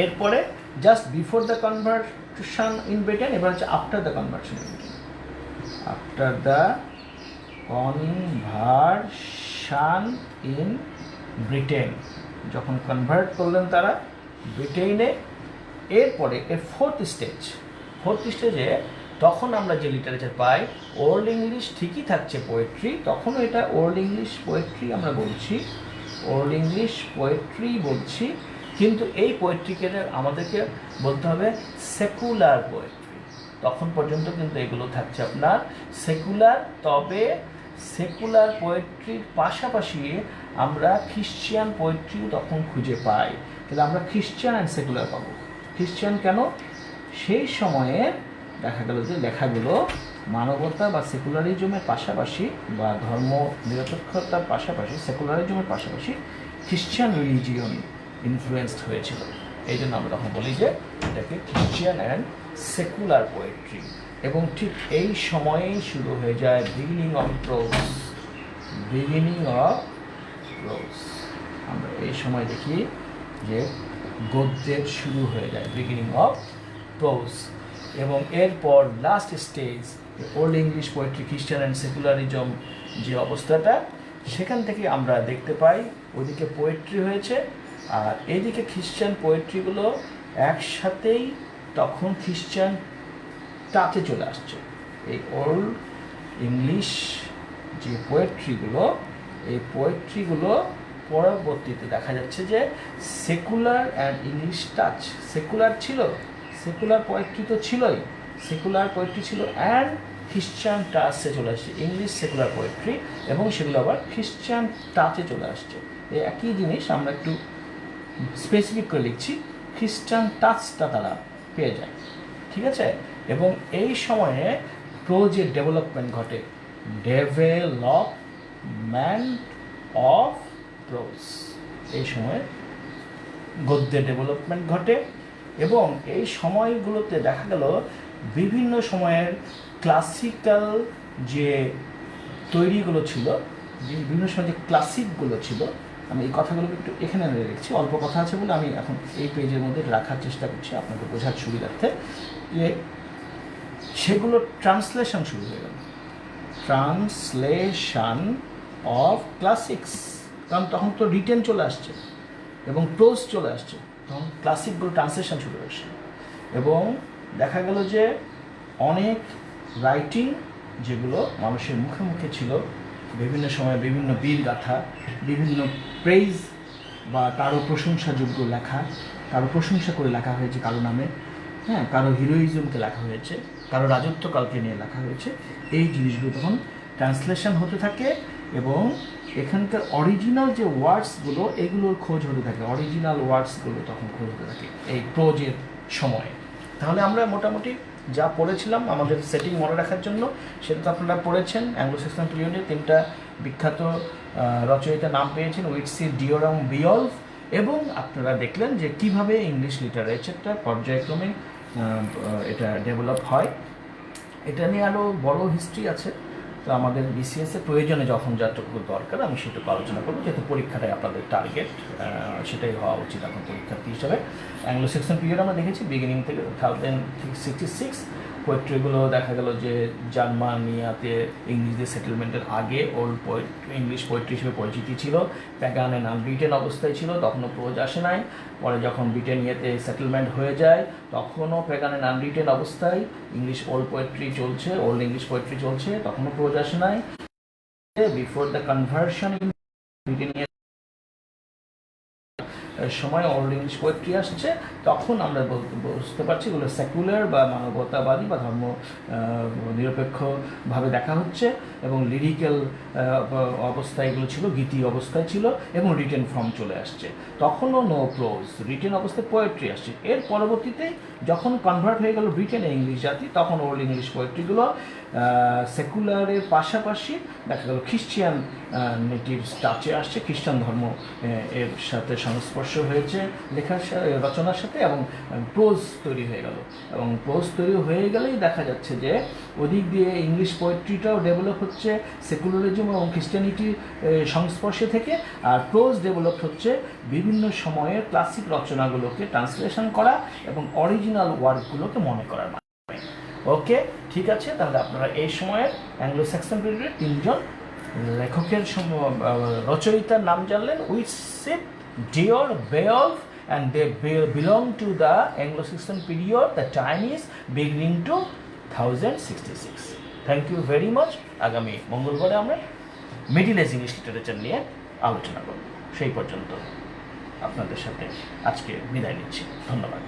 এরপরে just before the conversion in Britain, এবার হচ্ছে after the conversion in Britain. After the conversion in Britain, যখন কনভার্ট করলেন তারা ব্রিটেনে, এরপরে এর ফোর্থ স্টেজে তখন আমরা যে লিটারেচার পাই, ওল্ড ইংলিশ ঠিকই থাকছে পোয়েট্রি, তখনও এটা ওল্ড ইংলিশ পোয়েট্রি আমরা বলছি, ওল্ড ইংলিশ পোয়েট্রি বলছি, কিন্তু এই পোয়েট্রিকে আমাদেরকে বলতে হবে সেকুলার পোয়েট্রি। তখন পর্যন্ত কিন্তু এগুলো থাকছে আপনার সেকুলার। তবে সেকুলার পোয়েট্রির পাশাপাশি আমরা খ্রিশ্চিয়ান পোয়েট্রিও তখন খুঁজে পাই, কিন্তু আমরা খ্রিশ্চিয়ান অ্যান্ড সেকুলার পাবো। খ্রিশ্চিয়ান কেন? সেই সময়ে দেখা গেল যে লেখাগুলো মানবতা বা সেকুলারিজমের পাশাপাশি বা ধর্ম নিরপেক্ষতার পাশাপাশি, সেকুলারিজমের পাশাপাশি খ্রিশ্চিয়ান রিলিজিয়ন ইনফ্লুয়েন্সড হয়েছিল। এই জন্য আমরা তখন বলি যে এটাকে খ্রিশ্চিয়ান অ্যান্ড সেকুলার পোয়েট্রি। এবং ঠিক এই সময়েই শুরু হয়ে যায় বিগিনিং অফ প্রোজ। আমরা এই সময় দেখি যে গদ্যের শুরু হয়ে যায়, বিগিনিং অফ প্রোজ। এবং এরপর last stage old English poetry, খ্রিস্টান অ্যান্ড সেকুলারিজম যে অবস্থাটা, সেখান থেকে আমরা দেখতে পাই ওইদিকে পোয়েট্রি হয়েছে আর এইদিকে খ্রিশ্চান পোয়েট্রিগুলো একসাথেই তখন খ্রিশ্চান টাচে চলে আসছে। এই ওল্ড ইংলিশ যে পোয়েট্রিগুলো, এই পোয়েট্রিগুলো পরবর্তীতে দেখা যাচ্ছে যে secular and English touch, secular ছিল, সেকুলার পোয়েট্রি তো ছিলই, সেকুলার পোয়েট্রি ছিল অ্যান্ড খ্রিশ্চান টাচে চলে আসছে, ইংলিশ সেকুলার পোয়েট্রি, এবং সেগুলো আবার খ্রিশ্চান টাচে চলে আসছে। এই একই জিনিস আমরা একটু স্পেসিফিক করে লিখছি, খ্রিস্টান টাচটা তারা পেয়ে যায়, ঠিক আছে। এবং এই সময়ে প্রোজের ডেভেলপমেন্ট ঘটে, ডেভেলপমেন্ট অফ প্রোজ, এই সময়ে গদ্যের ডেভেলপমেন্ট ঘটে। এবং এই সময়গুলোতে দেখা গেল বিভিন্ন সময়ের ক্লাসিক্যাল যে তৈরিগুলো ছিল, বিভিন্ন সময় যে ক্লাসিকগুলো ছিল, আমি এই কথাগুলোকে একটু এখানে রেখেছি, অল্প কথা আছে বলে আমি এখন এই পেজের মধ্যে রাখার চেষ্টা করছি আপনাকে বোঝার সুবিধার্থে, যে সেগুলো ট্রান্সলেশন শুরু হয়ে গেল, ট্রান্সলেশন অফ ক্লাসিক্স, কারণ তখন তো রিটেন চলে আসছে এবং প্রোজ চলে আসছে, তখন ক্লাসিকগুলো ট্রান্সলেশন শুরু হয়েছে। এবং দেখা গেল যে অনেক রাইটিং যেগুলো মানুষের মুখে মুখে ছিল, বিভিন্ন সময় বিভিন্ন বীর গাথা, বিভিন্ন প্রেইজ বা কারো প্রশংসাযোগ্য লেখা, কারো প্রশংসা করে লেখা হয়েছে কারো নামে, হ্যাঁ, কারো হিরোইজমকে লেখা হয়েছে, কারো রাজত্বকালকে নিয়ে লেখা হয়েছে, এই জিনিসগুলো তখন ট্রান্সলেশন হতে থাকে এবং এখানকার অরিজিনাল যে ওয়ার্ডসগুলো এগুলোর খোঁজ হতে থাকে, অরিজিনাল ওয়ার্ডসগুলো তখন খোঁজ হতে থাকে এই প্রোজের সময়ে। তাহলে আমরা মোটামুটি যা পড়েছিলাম আমাদের সেটিং মনে রাখার জন্য সেটা তো আপনারা পড়েছেন। অ্যাংলো স্যাক্সন পিরিয়ডে 3টা বিখ্যাত রচয়িতার নাম পেয়েছেন, উইটসি, ডিওরাম, বিয়লফ, এবং আপনারা দেখলেন যে কিভাবে ইংলিশ লিটারেচারটা পর্যায়ক্রমে এটা ডেভেলপ হয়। এটা নিয়ে আরও বড় হিস্ট্রি আছে, তো আমাদের বিসিএসের প্রয়োজনে যখন যাটুকু দরকার আমি সেটুকু আলোচনা করবো, যেহেতু পরীক্ষাটাই আপনাদের টার্গেট, সেটাই হওয়া উচিত এখন পরীক্ষার্থী হিসাবে। অ্যাংলো সেকশন পিরিয়ড আমরা দেখেছি বিগিনিং থেকে 1066 পোয়েট্রিগুলো দেখা গেল যে জার্মানিয়াতে ইংরেজদের সেটেলমেন্টের আগে ওল্ড ইংলিশ পোয়েট্রি হিসেবে পরিচিতি ছিল, প্যাগান অ্যান্ড আনরিটেন অবস্থায় ছিল, তখনও প্রোজ আসে নাই। পরে যখন ব্রিটেনিয়াতে সেটেলমেন্ট হয়ে যায় তখনও প্যাগান অ্যান্ড আনরিটেন অবস্থায় ইংলিশ ওল্ড পোয়েট্রি চলছে, ওল্ড ইংলিশ পোয়েট্রি চলছে, তখনও প্রোজ আসে নাই। Before the conversion in Britannia সময় ওল্ড ইংলিশ পোয়েট্রি আসছে, তখন আমরা বুঝতে পারছি এগুলো সেকুলার বা মানবতাবাদী বা ধর্ম নিরপেক্ষভাবে দেখা হচ্ছে, এবং লিরিক্যাল অবস্থায় এগুলো ছিল, গীতি অবস্থায় ছিল, এবং রিটেন ফর্ম চলে আসছে। তখনও নো প্রোজ, রিটেন অবস্থায় পোয়েট্রি আসছে। এর পরবর্তীতে যখন কনভার্ট হয়ে গেল ব্রিটেনে ইংলিশ জাতি, তখন ওল্ড ইংলিশ পোয়েট্রিগুলো সেকুলারের পাশাপাশি দেখা গেল খ্রিস্টিয়ান নেটিভ টাচে আসছে, খ্রিস্টান ধর্ম এর সাথে সংস্পর্শ হয়েছে লেখার রচনার সাথে, এবং প্রোজ তৈরি হয়ে গেল। এবং প্রোজ তৈরি হয়ে গেলেই দেখা যাচ্ছে যে ওদিক দিয়ে ইংলিশ পোয়েট্রিটাও ডেভেলপ হচ্ছে সেকুলারিজম এবং খ্রিস্টানিটির সংস্পর্শে থেকে, আর প্রোজ ডেভেলপ হচ্ছে বিভিন্ন সময়ের ক্লাসিক রচনাগুলোকে ট্রান্সলেশন করা এবং অরিজিনাল ওয়ার্কগুলোকে মনে করার মাধ্যমে। ওকে, ঠিক আছে। তাহলে আপনারা এই সময়ের অ্যাংলো স্যাক্সন পিরিয়ডের 3জন লেখকের রচয়িতার নাম জানলেন, উইটসি, ডিওর, বেয়লফ, and they belong to the Anglo-Saxon period. The time is beginning to 1066. Thank you very much. আগামী মঙ্গলবারে আমরা মিডল এজ ইংলিশ লিটারেচার নিয়ে আলোচনা করব। সেই পর্যন্ত আপনাদের সাথে আজকে বিদায় নিচ্ছি। ধন্যবাদ।